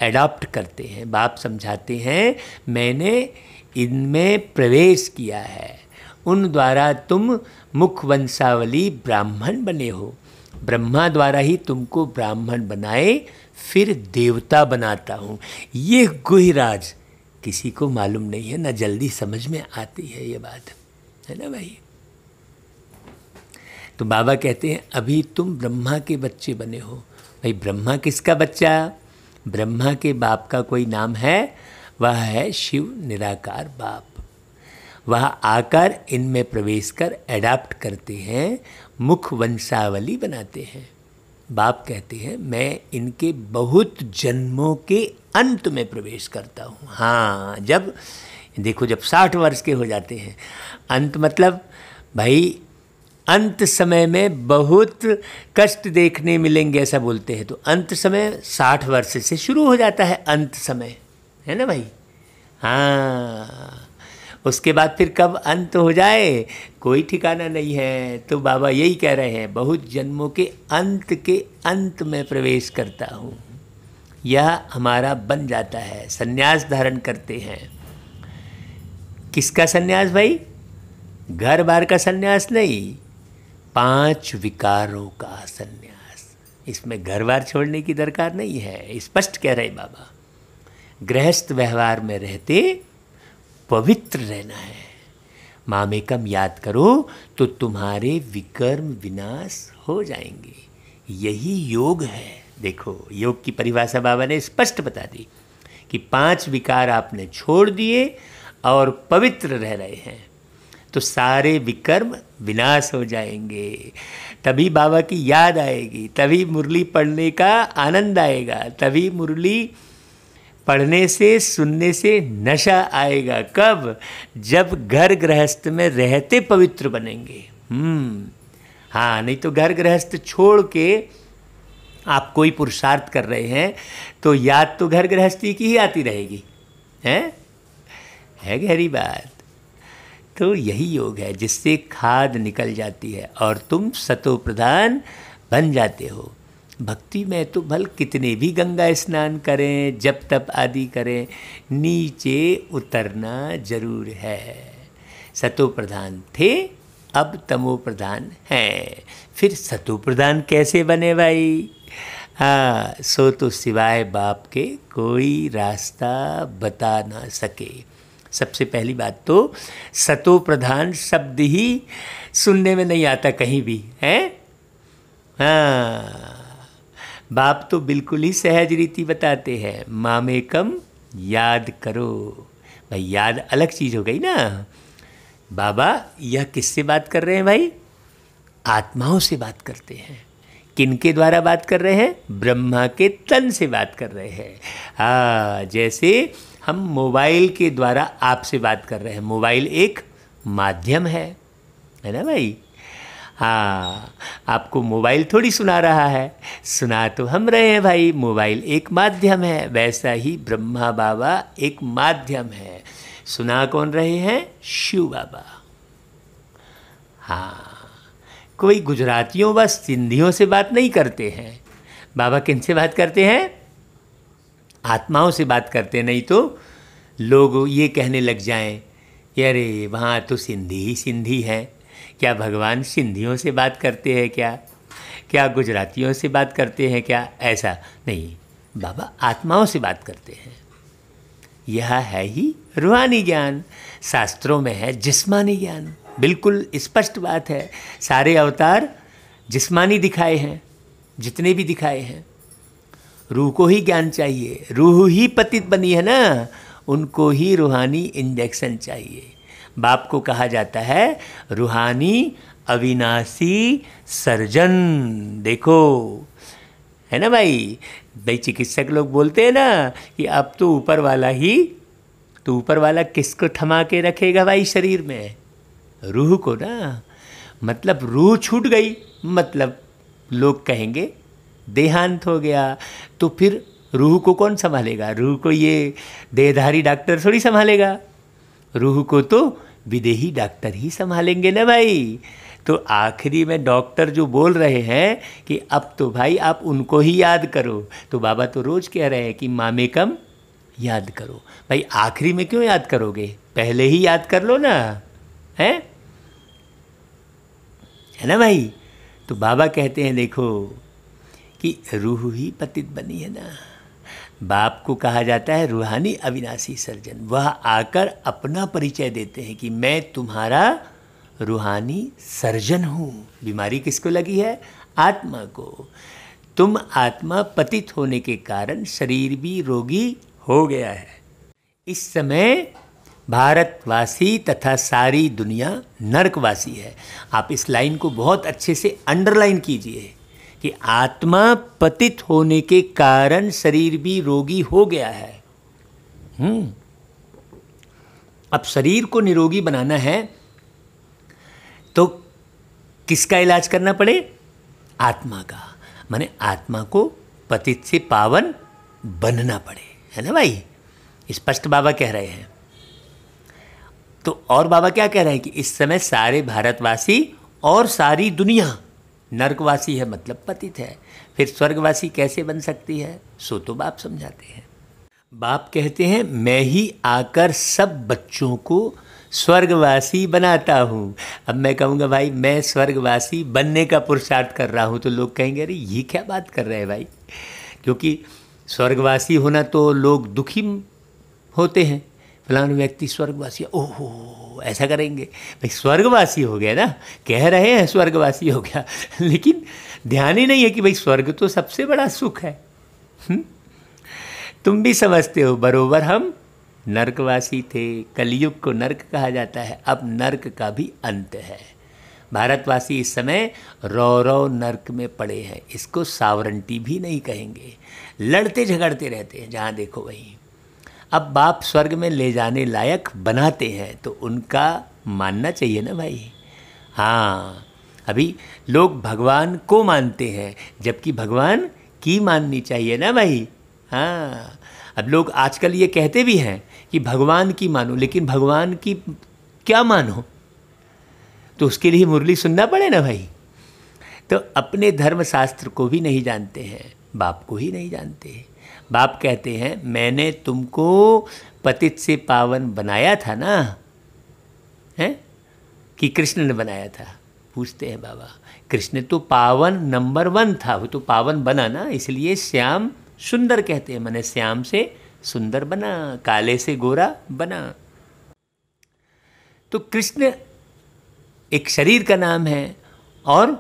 एडॉप्ट करते हैं। बाप समझाते हैं मैंने इनमें प्रवेश किया है, उन द्वारा तुम मुख वंशावली ब्राह्मण बने हो। ब्रह्मा द्वारा ही तुमको ब्राह्मण बनाए, फिर देवता बनाता हूँ। ये गुहिराज किसी को मालूम नहीं है, ना जल्दी समझ में आती है ये बात, है ना भाई। तो बाबा कहते हैं अभी तुम ब्रह्मा के बच्चे बने हो। भाई ब्रह्मा किसका बच्चा? ब्रह्मा के बाप का कोई नाम है, वह है शिव निराकार बाप। वह आकर इनमें प्रवेश कर एडाप्ट करते हैं, मुख वंशावली बनाते हैं। बाप कहते हैं मैं इनके बहुत जन्मों के अंत में प्रवेश करता हूँ। हाँ, जब देखो जब 60 वर्ष के हो जाते हैं, अंत मतलब भाई अंत समय में बहुत कष्ट देखने मिलेंगे ऐसा बोलते हैं। तो अंत समय 60 वर्ष से शुरू हो जाता है अंत समय, है ना भाई। हाँ, उसके बाद फिर कब अंत हो जाए कोई ठिकाना नहीं है। तो बाबा यही कह रहे हैं बहुत जन्मों के अंत में प्रवेश करता हूँ। यह हमारा बन जाता है, संन्यास धारण करते हैं। किसका संन्यास भाई? घर बार का संन्यास नहीं, 5 विकारों का संन्यास। इसमें घर बार छोड़ने की दरकार नहीं है, स्पष्ट कह रहे बाबा। गृहस्थ व्यवहार में रहते पवित्र रहना है। मामेकम याद करो तो तुम्हारे विकर्म विनाश हो जाएंगे। यही योग है। देखो योग की परिभाषा बाबा ने स्पष्ट बता दी कि 5 विकार आपने छोड़ दिए और पवित्र रह रहे हैं तो सारे विकर्म विनाश हो जाएंगे। तभी बाबा की याद आएगी, तभी मुरली पढ़ने का आनंद आएगा, तभी मुरली पढ़ने से सुनने से नशा आएगा। कब? जब घर गृहस्थ में रहते पवित्र बनेंगे। हाँ, नहीं तो घर गृहस्थ छोड़ के आप कोई पुरुषार्थ कर रहे हैं तो याद तो घर गृहस्थी की ही आती रहेगी, है गहरी बात। तो यही योग है जिससे खाद निकल जाती है और तुम सतो प्रधान बन जाते हो। भक्ति में तो भल कितने भी गंगा स्नान करें, जप तप आदि करें, नीचे उतरना जरूर है। सतो प्रधान थे अब तमो प्रधान हैं। फिर सतो प्रधान कैसे बने भाई? हाँ, सो तो सिवाय बाप के कोई रास्ता बता ना सके। सबसे पहली बात तो सतो प्रधान शब्द ही सुनने में नहीं आता कहीं भी है। हाँ, बाप तो बिल्कुल ही सहज रीति बताते हैं, मामेकम याद करो। भाई याद अलग चीज़ हो गई ना। बाबा यह किससे बात कर रहे हैं भाई? आत्माओं से बात करते हैं। किनके द्वारा बात कर रहे हैं? ब्रह्मा के तन से बात कर रहे हैं। हाँ, जैसे हम मोबाइल के द्वारा आपसे बात कर रहे हैं। मोबाइल एक माध्यम है ना भाई? हाँ, आपको मोबाइल थोड़ी सुना रहा है, सुना तो हम रहे हैं भाई। मोबाइल एक माध्यम है, वैसा ही ब्रह्मा बाबा एक माध्यम है। सुना कौन रहे हैं? शिव बाबा। हाँ, कोई गुजरातियों व सिंधियों से बात नहीं करते हैं। बाबा किन से बात करते हैं? आत्माओं से बात करते। नहीं तो लोग ये कहने लग जाएं, अरे वहाँ तो सिंधी ही सिंधी है। क्या भगवान सिंधियों से बात करते हैं क्या? क्या गुजरातियों से बात करते हैं क्या? ऐसा नहीं, बाबा आत्माओं से बात करते हैं। यह है ही रूहानी ज्ञान। शास्त्रों में है जिस्मानी ज्ञान, बिल्कुल स्पष्ट बात है। सारे अवतार जिस्मानी दिखाए हैं, जितने भी दिखाए हैं। रूह को ही ज्ञान चाहिए, रूह ही पतित बनी है ना, उनको ही रूहानी इंजेक्शन चाहिए। बाप को कहा जाता है रूहानी अविनाशी सर्जन। देखो है ना भाई? भाई चिकित्सक लोग बोलते हैं ना कि अब तो ऊपर वाला ही, तो ऊपर वाला किसको थमा के रखेगा भाई शरीर में? रूह को ना। मतलब रूह छूट गई, मतलब लोग कहेंगे देहांत हो गया। तो फिर रूह को कौन संभालेगा? रूह को ये देहधारी डॉक्टर थोड़ी संभालेगा। रूह को तो विदेही डॉक्टर ही संभालेंगे ना भाई। तो आखिरी में डॉक्टर जो बोल रहे हैं कि अब तो भाई आप उनको ही याद करो, तो बाबा तो रोज़ कह रहे हैं कि मामेकम याद करो। भाई आखिरी में क्यों याद करोगे? पहले ही याद कर लो ना, है ना भाई? तो बाबा कहते हैं देखो कि रूह ही पतित बनी है ना। बाप को कहा जाता है रूहानी अविनाशी सर्जन। वह आकर अपना परिचय देते हैं कि मैं तुम्हारा रूहानी सर्जन हूँ। बीमारी किसको लगी है? आत्मा को। तुम आत्मा पतित होने के कारण शरीर भी रोगी हो गया है। इस समय भारतवासी तथा सारी दुनिया नरकवासी है। आप इस लाइन को बहुत अच्छे से अंडरलाइन कीजिए कि आत्मा पतित होने के कारण शरीर भी रोगी हो गया है। अब शरीर को निरोगी बनाना है तो किसका इलाज करना पड़े? आत्मा का। माने आत्मा को पतित से पावन बनना पड़े, है ना भाई? स्पष्ट बाबा कह रहे हैं। तो और बाबा क्या कह रहे हैं कि इस समय सारे भारतवासी और सारी दुनिया नरकवासी है, मतलब पतित है। फिर स्वर्गवासी कैसे बन सकती है? सो तो बाप समझाते हैं। बाप कहते हैं मैं ही आकर सब बच्चों को स्वर्गवासी बनाता हूँ। अब मैं कहूँगा भाई मैं स्वर्गवासी बनने का पुरुषार्थ कर रहा हूँ, तो लोग कहेंगे अरे ये क्या बात कर रहे हैं भाई? क्योंकि स्वर्गवासी होना तो लोग दुखी होते हैं। फलाना व्यक्ति स्वर्गवासी, ओहो ऐसा करेंगे। भाई स्वर्गवासी हो गया ना, कह रहे हैं स्वर्गवासी हो गया, लेकिन ध्यान ही नहीं है कि भाई स्वर्ग तो सबसे बड़ा सुख है। तुम भी समझते हो बरोबर हम नरकवासी थे। कलयुग को नरक कहा जाता है, अब नरक का भी अंत है। भारतवासी इस समय रौ नरक में पड़े हैं। इसको सावरंटी भी नहीं कहेंगे, लड़ते झगड़ते रहते हैं जहाँ देखो वहीं। अब बाप स्वर्ग में ले जाने लायक बनाते हैं तो उनका मानना चाहिए ना भाई। हाँ, अभी लोग भगवान को मानते हैं जबकि भगवान की माननी चाहिए ना भाई। हाँ, अब लोग आजकल ये कहते भी हैं कि भगवान की मानो, लेकिन भगवान की क्या मानो? तो उसके लिए मुरली सुनना पड़े ना भाई। तो अपने धर्मशास्त्र को भी नहीं जानते हैं, बाप को ही नहीं जानते। बाप कहते हैं मैंने तुमको पतित से पावन बनाया था ना, है? कि कृष्ण ने बनाया था? पूछते हैं बाबा। कृष्ण तो पावन नंबर 1 था, वो तो पावन बना ना, इसलिए श्याम सुंदर कहते हैं, माने श्याम से सुंदर बना, काले से गोरा बना। तो कृष्ण एक शरीर का नाम है और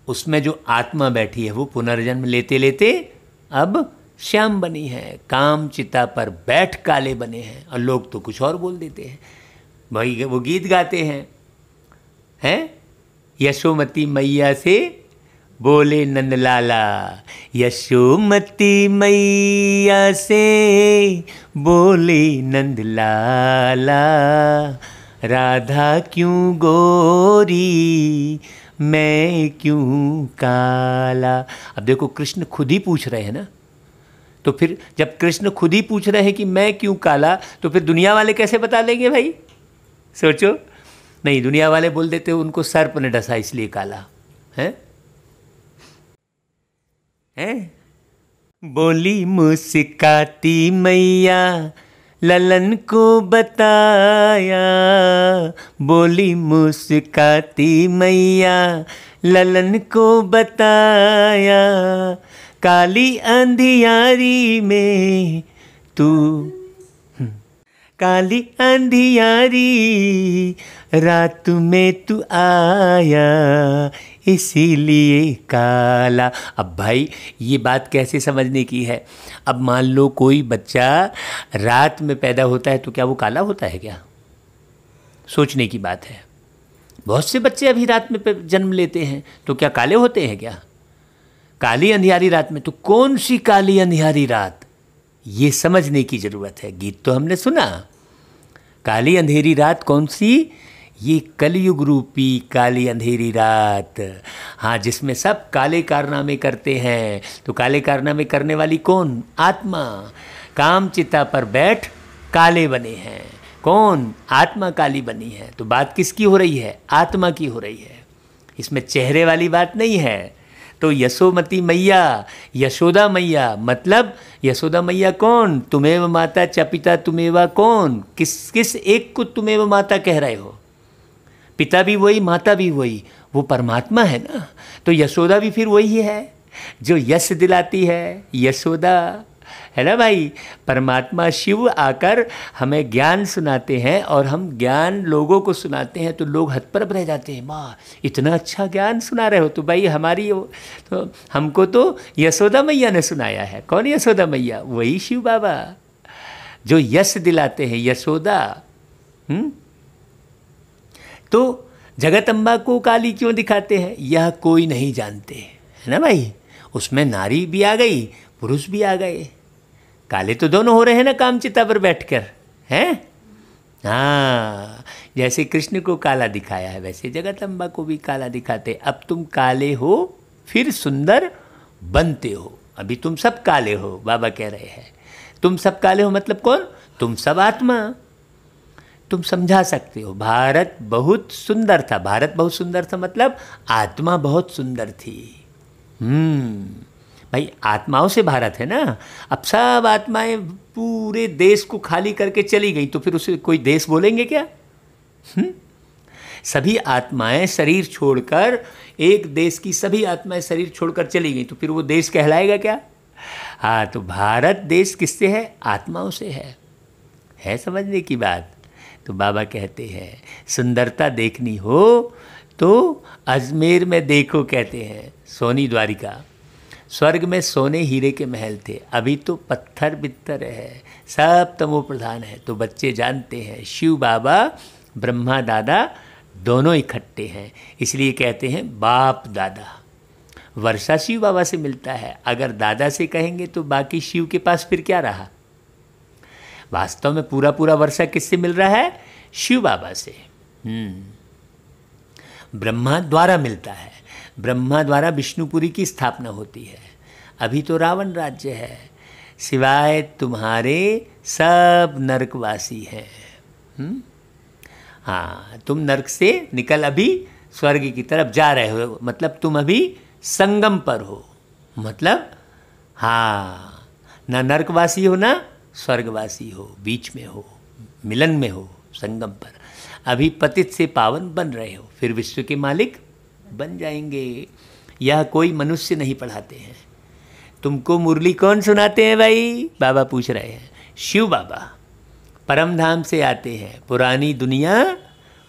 उसमें जो आत्मा बैठी है वो पुनर्जन्म लेते लेते अब श्याम बनी है, काम चिता पर बैठ काले बने हैं। और लोग तो कुछ और बोल देते हैं भाई, वो गीत गाते हैं यशोमती मैया से बोले नंदलाला, यशोमती मैया से बोले नंदलाला, राधा क्यों गोरी मैं क्यों काला। अब देखो कृष्ण खुद ही पूछ रहे हैं ना, तो फिर जब कृष्ण खुद ही पूछ रहे हैं कि मैं क्यों काला, तो फिर दुनिया वाले कैसे बता लेंगे भाई? सोचो। नहीं, दुनिया वाले बोल देते हो उनको सर्प ने डसा इसलिए काला है। बोली मुस्काती मैया ललन को बताया, बोली मुस्काती मैया ललन को बताया, काली अंधियारी में तू, काली अंधियारी रात में तू आया, इसीलिए काला। अब भाई ये बात कैसे समझने की है? अब मान लो कोई बच्चा रात में पैदा होता है तो क्या वो काला होता है क्या? सोचने की बात है। बहुत से बच्चे अभी रात में जन्म लेते हैं तो क्या काले होते हैं क्या? काली अंधियारी रात में, तो कौन सी काली अंधियारी रात, ये समझने की ज़रूरत है। गीत तो हमने सुना, काली अंधेरी रात कौन सी? ये कलयुग रूपी काली अंधेरी रात। हाँ, जिसमें सब काले कारनामे करते हैं। तो काले कारनामे करने वाली कौन? आत्मा। काम चिता पर बैठ काले बने हैं। कौन? आत्मा काली बनी है। तो बात किसकी हो रही है? आत्मा की हो रही है। इसमें चेहरे वाली बात नहीं है। तो यशोमती मैया, यशोदा मैया, मतलब यशोदा मैया कौन? तुमेव माता च पिता तुमेवा कौन? किस एक को तुमेव माता कह रहे हो? पिता भी वही, माता भी वही, वो परमात्मा है ना। तो यशोदा भी फिर वही है जो यश दिलाती है, यशोदा है ना भाई। परमात्मा शिव आकर हमें ज्ञान सुनाते हैं और हम ज्ञान लोगों को सुनाते हैं तो लोग हतप्रभ रह जाते हैं, माँ इतना अच्छा ज्ञान सुना रहे हो। तो भाई हमारी तो हमको तो यशोदा मैया ने सुनाया है। कौन यशोदा मैया? वही शिव बाबा जो यश दिलाते हैं, यशोदा। तो जगदम्बा को काली क्यों दिखाते हैं? यह कोई नहीं जानते, है ना भाई। उसमें नारी भी आ गई, पुरुष भी आ गए, काले तो दोनों हो रहे हैं ना काम चिता पर बैठकर, हैं। हाँ, जैसे कृष्ण को काला दिखाया है वैसे जगदम्बा को भी काला दिखाते। अब तुम काले हो फिर सुंदर बनते हो। अभी तुम सब काले हो, बाबा कह रहे हैं। तुम सब काले हो मतलब कौन? तुम सब आत्मा। तुम समझा सकते हो भारत बहुत सुंदर था। भारत बहुत सुंदर था मतलब आत्मा बहुत सुंदर थी। भाई आत्माओं से भारत है ना। अब सब आत्माएं पूरे देश को खाली करके चली गई तो फिर उसे कोई देश बोलेंगे क्या? सभी आत्माएं शरीर छोड़कर, एक देश की सभी आत्माएं शरीर छोड़कर चली गई तो फिर वो देश कहलाएगा क्या? हाँ, तो भारत देश किससे है? आत्माओं से है समझने की बात। तो बाबा कहते हैं सुंदरता देखनी हो तो अजमेर में देखो, कहते हैं सोनी द्वारिका। स्वर्ग में सोने हीरे के महल थे, अभी तो पत्थर बित्तर है, सब तमो प्रधान है। तो बच्चे जानते हैं शिव बाबा ब्रह्मा दादा दोनों इकट्ठे हैं, इसलिए कहते हैं बाप दादा। वर्षा शिव बाबा से मिलता है, अगर दादा से कहेंगे तो बाकी शिव के पास फिर क्या रहा? वास्तव में पूरा पूरा वर्षा किससे मिल रहा है? शिव बाबा से। ब्रह्मा द्वारा मिलता है, ब्रह्मा द्वारा विष्णुपुरी की स्थापना होती है। अभी तो रावण राज्य है, सिवाय तुम्हारे सब नरकवासी हैं। हाँ, तुम नरक से निकल अभी स्वर्ग की तरफ जा रहे हो, मतलब तुम अभी संगम पर हो। मतलब हाँ, ना नरकवासी हो ना स्वर्गवासी हो, बीच में हो, मिलन में हो, संगम पर। अभी पतित से पावन बन रहे हो, फिर विश्व के मालिक बन जाएंगे। यह कोई मनुष्य नहीं पढ़ाते हैं। तुमको मुरली कौन सुनाते हैं भाई? बाबा पूछ रहे हैं। शिव बाबा परम धाम से आते हैं। पुरानी दुनिया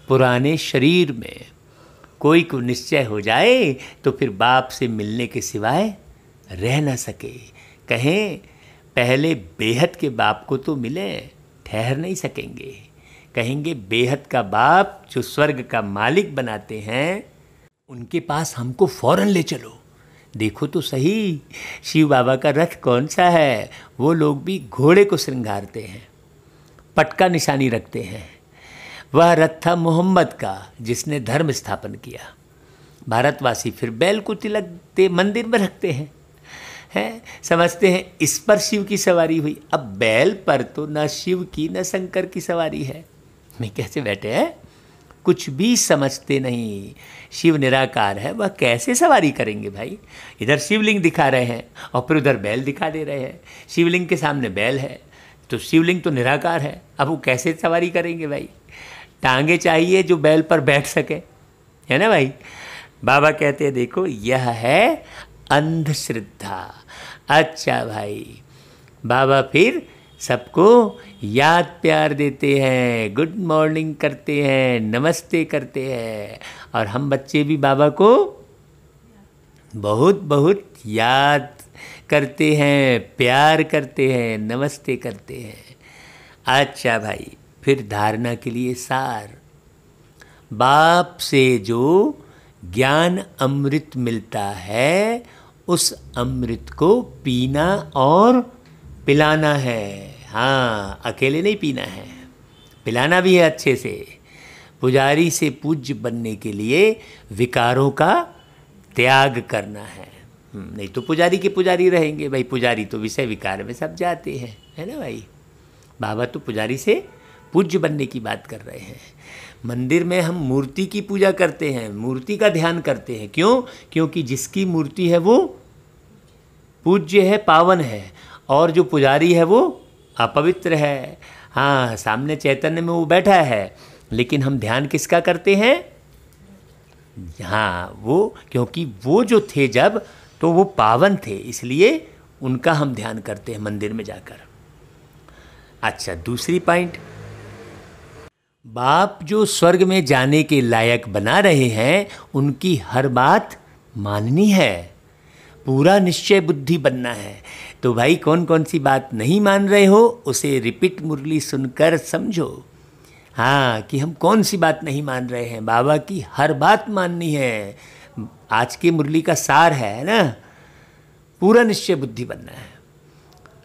पुराने शरीर में। कोई को निश्चय हो जाए तो फिर बाप से मिलने के सिवाय रह ना सके। कहें पहले बेहद के बाप को तो मिले, ठहर नहीं सकेंगे। कहेंगे बेहद का बाप जो स्वर्ग का मालिक बनाते हैं, उनके पास हमको फौरन ले चलो। देखो तो सही शिव बाबा का रथ कौन सा है। वो लोग भी घोड़े को श्रृंगारते हैं, पटका निशानी रखते हैं। वह रथ था मोहम्मद का, जिसने धर्म स्थापन किया। भारतवासी फिर बैल को तिलक मंदिर में रखते हैं, समझते हैं इस पर शिव की सवारी हुई। अब बैल पर तो न शिव की न शंकर की सवारी है। मैं कैसे बैठे हैं, कुछ भी समझते नहीं। शिव निराकार है, वह कैसे सवारी करेंगे भाई? इधर शिवलिंग दिखा रहे हैं और फिर उधर बैल दिखा दे रहे हैं। शिवलिंग के सामने बैल है तो शिवलिंग तो निराकार है, अब वो कैसे सवारी करेंगे भाई? टांगे चाहिए जो बैल पर बैठ सके, है ना भाई? बाबा कहते हैं देखो यह है अंधश्रद्धा। अच्छा भाई, बाबा फिर सबको याद प्यार देते हैं, गुड मॉर्निंग करते हैं, नमस्ते करते हैं। और हम बच्चे भी बाबा को बहुत बहुत याद करते हैं, प्यार करते हैं, नमस्ते करते हैं। अच्छा भाई, फिर धारणा के लिए सार। बाप से जो ज्ञान अमृत मिलता है, उस अमृत को पीना और पिलाना है। हाँ, अकेले नहीं पीना है, पिलाना भी है अच्छे से। पुजारी से पूज्य बनने के लिए विकारों का त्याग करना है। नहीं तो पुजारी के पुजारी रहेंगे भाई। पुजारी तो विषय विकार में सब जाते हैं, है ना भाई? बाबा तो पुजारी से पूज्य बनने की बात कर रहे हैं। मंदिर में हम मूर्ति की पूजा करते हैं, मूर्ति का ध्यान करते हैं। क्यों? क्योंकि जिसकी मूर्ति है वो पूज्य है, पावन है, और जो पुजारी है वो अपवित्र है। हाँ, सामने चैतन्य में वो बैठा है, लेकिन हम ध्यान किसका करते हैं? हाँ, वो, क्योंकि वो जो थे जब, तो वो पावन थे, इसलिए उनका हम ध्यान करते हैं मंदिर में जाकर। अच्छा, दूसरी पॉइंट, बाप जो स्वर्ग में जाने के लायक बना रहे हैं, उनकी हर बात माननी है, पूरा निश्चय बुद्धि बनना है। तो भाई कौन कौन सी बात नहीं मान रहे हो, उसे रिपीट मुरली सुनकर समझो। हाँ, कि हम कौन सी बात नहीं मान रहे हैं। बाबा की हर बात माननी है। आज की मुरली का सार है ना, पूरा निश्चय बुद्धि बनना है।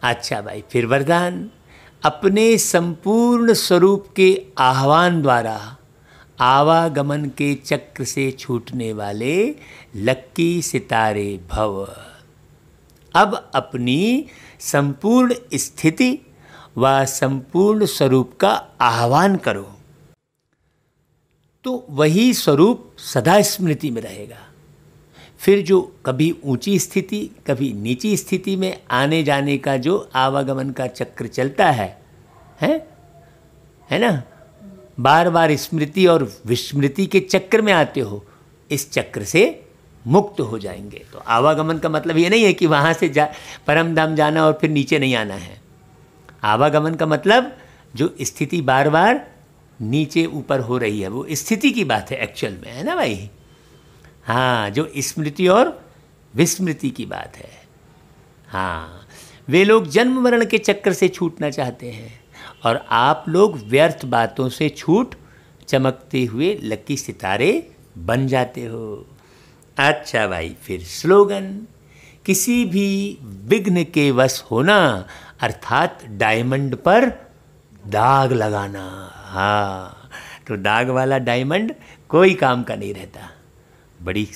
अच्छा भाई, फिर वरदान, अपने संपूर्ण स्वरूप के आह्वान द्वारा आवागमन के चक्र से छूटने वाले लक्की सितारे भव। अब अपनी संपूर्ण स्थिति व संपूर्ण स्वरूप का आह्वान करो, तो वही स्वरूप सदा स्मृति में रहेगा। फिर जो कभी ऊंची स्थिति कभी नीची स्थिति में आने जाने का जो आवागमन का चक्र चलता है ना, बार बार स्मृति और विस्मृति के चक्र में आते हो, इस चक्र से मुक्त हो जाएंगे। तो आवागमन का मतलब ये नहीं है कि वहाँ से परम धाम जाना और फिर नीचे नहीं आना है। आवागमन का मतलब जो स्थिति बार बार नीचे ऊपर हो रही है, वो स्थिति की बात है एक्चुअल में, है ना भाई? हाँ, जो स्मृति और विस्मृति की बात है। हाँ, वे लोग जन्म मरण के चक्कर से छूटना चाहते हैं, और आप लोग व्यर्थ बातों से छूट चमकते हुए लकी सितारे बन जाते हो। अच्छा भाई, फिर स्लोगन, किसी भी विघ्न के वश होना, अर्थात डायमंड पर दाग लगाना। हाँ, तो दाग वाला डायमंड कोई काम का नहीं रहता। बड़ी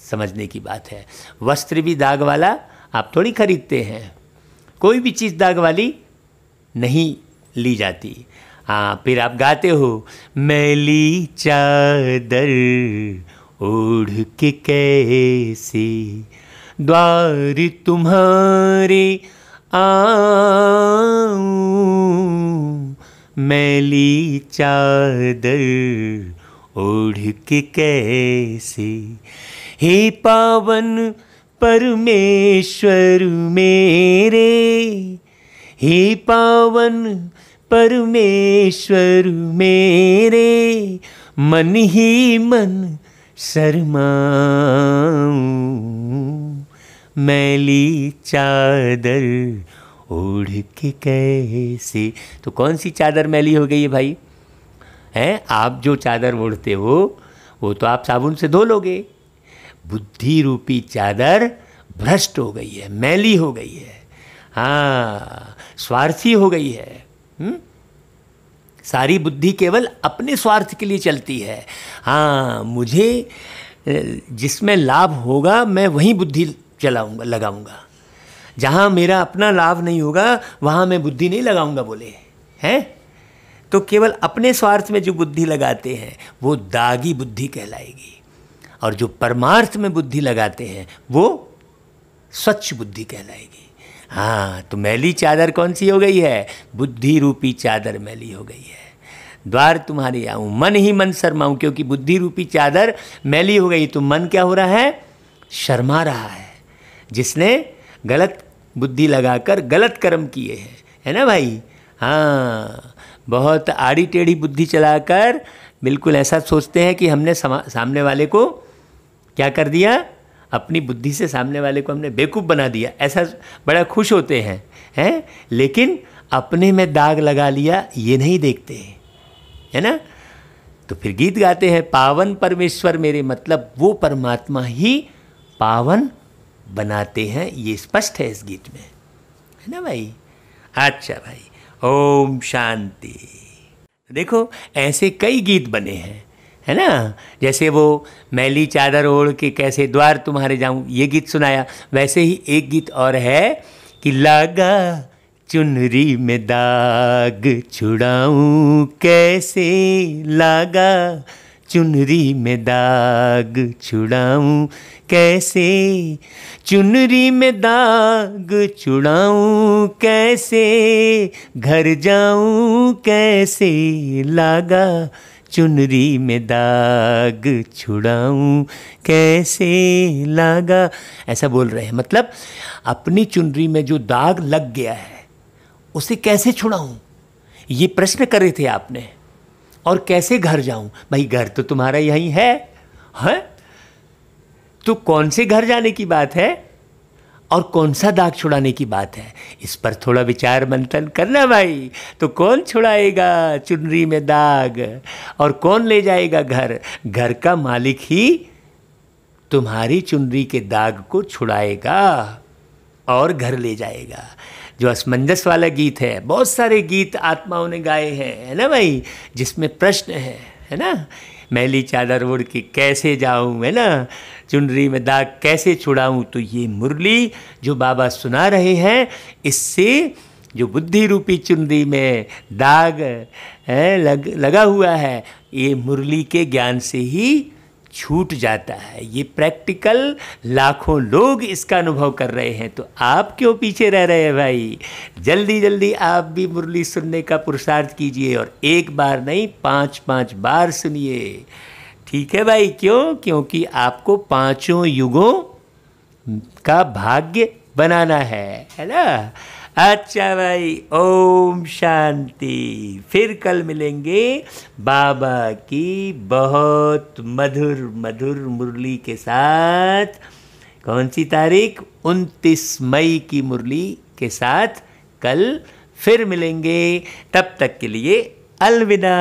समझने की बात है। वस्त्र भी दाग वाला आप थोड़ी खरीदते हैं, कोई भी चीज़ दाग वाली नहीं ली जाती। हाँ, फिर आप गाते हो, मैली चादर ओढ़ के कैसे द्वार तुम्हारे आऊं, मैली चादर ओढ़ के कैसे, हे पावन परमेश्वर मेरे, हे पावन परमेश्वर मेरे, मन ही मन शर्माऊं, मैली चादर ओढ़ के कैसे। तो कौन सी चादर मैली हो गई है भाई? हैं, आप जो चादर ओढ़ते हो वो तो आप साबुन से धो लोगे। बुद्धि रूपी चादर भ्रष्ट हो गई है, मैली हो गई है, हाँ, स्वार्थी हो गई है। सारी बुद्धि केवल अपने स्वार्थ के लिए चलती है। हाँ, मुझे जिसमें लाभ होगा मैं वहीं बुद्धि चलाऊंगा, लगाऊंगा। जहाँ मेरा अपना लाभ नहीं होगा वहाँ मैं बुद्धि नहीं लगाऊंगा बोले हैं। तो केवल अपने स्वार्थ में जो बुद्धि लगाते हैं वो दागी बुद्धि कहलाएगी, और जो परमार्थ में बुद्धि लगाते हैं वो स्वच्छ बुद्धि कहलाएगी। हाँ, तो मैली चादर कौन सी हो गई है? बुद्धि रूपी चादर मैली हो गई है। द्वार तुम्हारे आऊँ मन ही मन शर्माऊँ, क्योंकि बुद्धि रूपी चादर मैली हो गई तो मन क्या हो रहा है? शर्मा रहा है। जिसने गलत बुद्धि लगाकर गलत कर्म किए हैं, है ना भाई? हाँ, बहुत आड़ी टेढ़ी बुद्धि चलाकर बिल्कुल ऐसा सोचते हैं कि हमने सामने वाले को क्या कर दिया, अपनी बुद्धि से सामने वाले को हमने बेवकूफ़ बना दिया, ऐसा बड़ा खुश होते हैं, हैं? लेकिन अपने में दाग लगा लिया ये नहीं देखते, है ना? तो फिर गीत गाते हैं, पावन परमेश्वर मेरे, मतलब वो परमात्मा ही पावन बनाते हैं, ये स्पष्ट है इस गीत में, है ना भाई? अच्छा भाई, ओम शांति। देखो ऐसे कई गीत बने हैं, है ना? जैसे वो मैली चादर ओढ़ के कैसे द्वार तुम्हारे जाऊं, ये गीत सुनाया। वैसे ही एक गीत और है कि लागा चुनरी में दाग छुड़ाऊं कैसे, लागा चुनरी में दाग छुड़ाऊं कैसे, चुनरी में दाग छुड़ाऊं कैसे, घर जाऊं कैसे, लागा चुनरी में दाग छुड़ाऊं कैसे, लागा। ऐसा बोल रहे हैं, मतलब अपनी चुनरी में जो दाग लग गया है उसे कैसे छुड़ाऊं, ये प्रश्न कर रहे थे आपने। और कैसे घर जाऊं? भाई घर तो तुम्हारा यहीं है, हैं? तो कौन से घर जाने की बात है और कौन सा दाग छुड़ाने की बात है, इस पर थोड़ा विचार मंथन करना भाई। तो कौन छुड़ाएगा चुनरी में दाग और कौन ले जाएगा घर? घर का मालिक ही तुम्हारी चुनरी के दाग को छुड़ाएगा और घर ले जाएगा। जो असमंजस वाला गीत है, बहुत सारे गीत आत्माओं ने गाए हैं, है ना भाई, जिसमें प्रश्न है ना? मैली चादर ओढ़ के कैसे जाऊं, है ना? चुनरी में दाग कैसे छुड़ाऊं? तो ये मुरली जो बाबा सुना रहे हैं, इससे जो बुद्धि रूपी चुनरी में दाग है लगा हुआ है, ये मुरली के ज्ञान से ही छूट जाता है। ये प्रैक्टिकल लाखों लोग इसका अनुभव कर रहे हैं, तो आप क्यों पीछे रह रहे हैं भाई? जल्दी जल्दी आप भी मुरली सुनने का पुरुषार्थ कीजिए, और एक बार नहीं 5-5 बार सुनिए, ठीक है भाई? क्यों? क्योंकि आपको 5 युगों का भाग्य बनाना है ना? अच्छा भाई, ओम शांति। फिर कल मिलेंगे बाबा की बहुत मधुर मधुर मुरली के साथ। कौन सी तारीख? 29 मई की मुरली के साथ कल फिर मिलेंगे। तब तक के लिए अलविदा।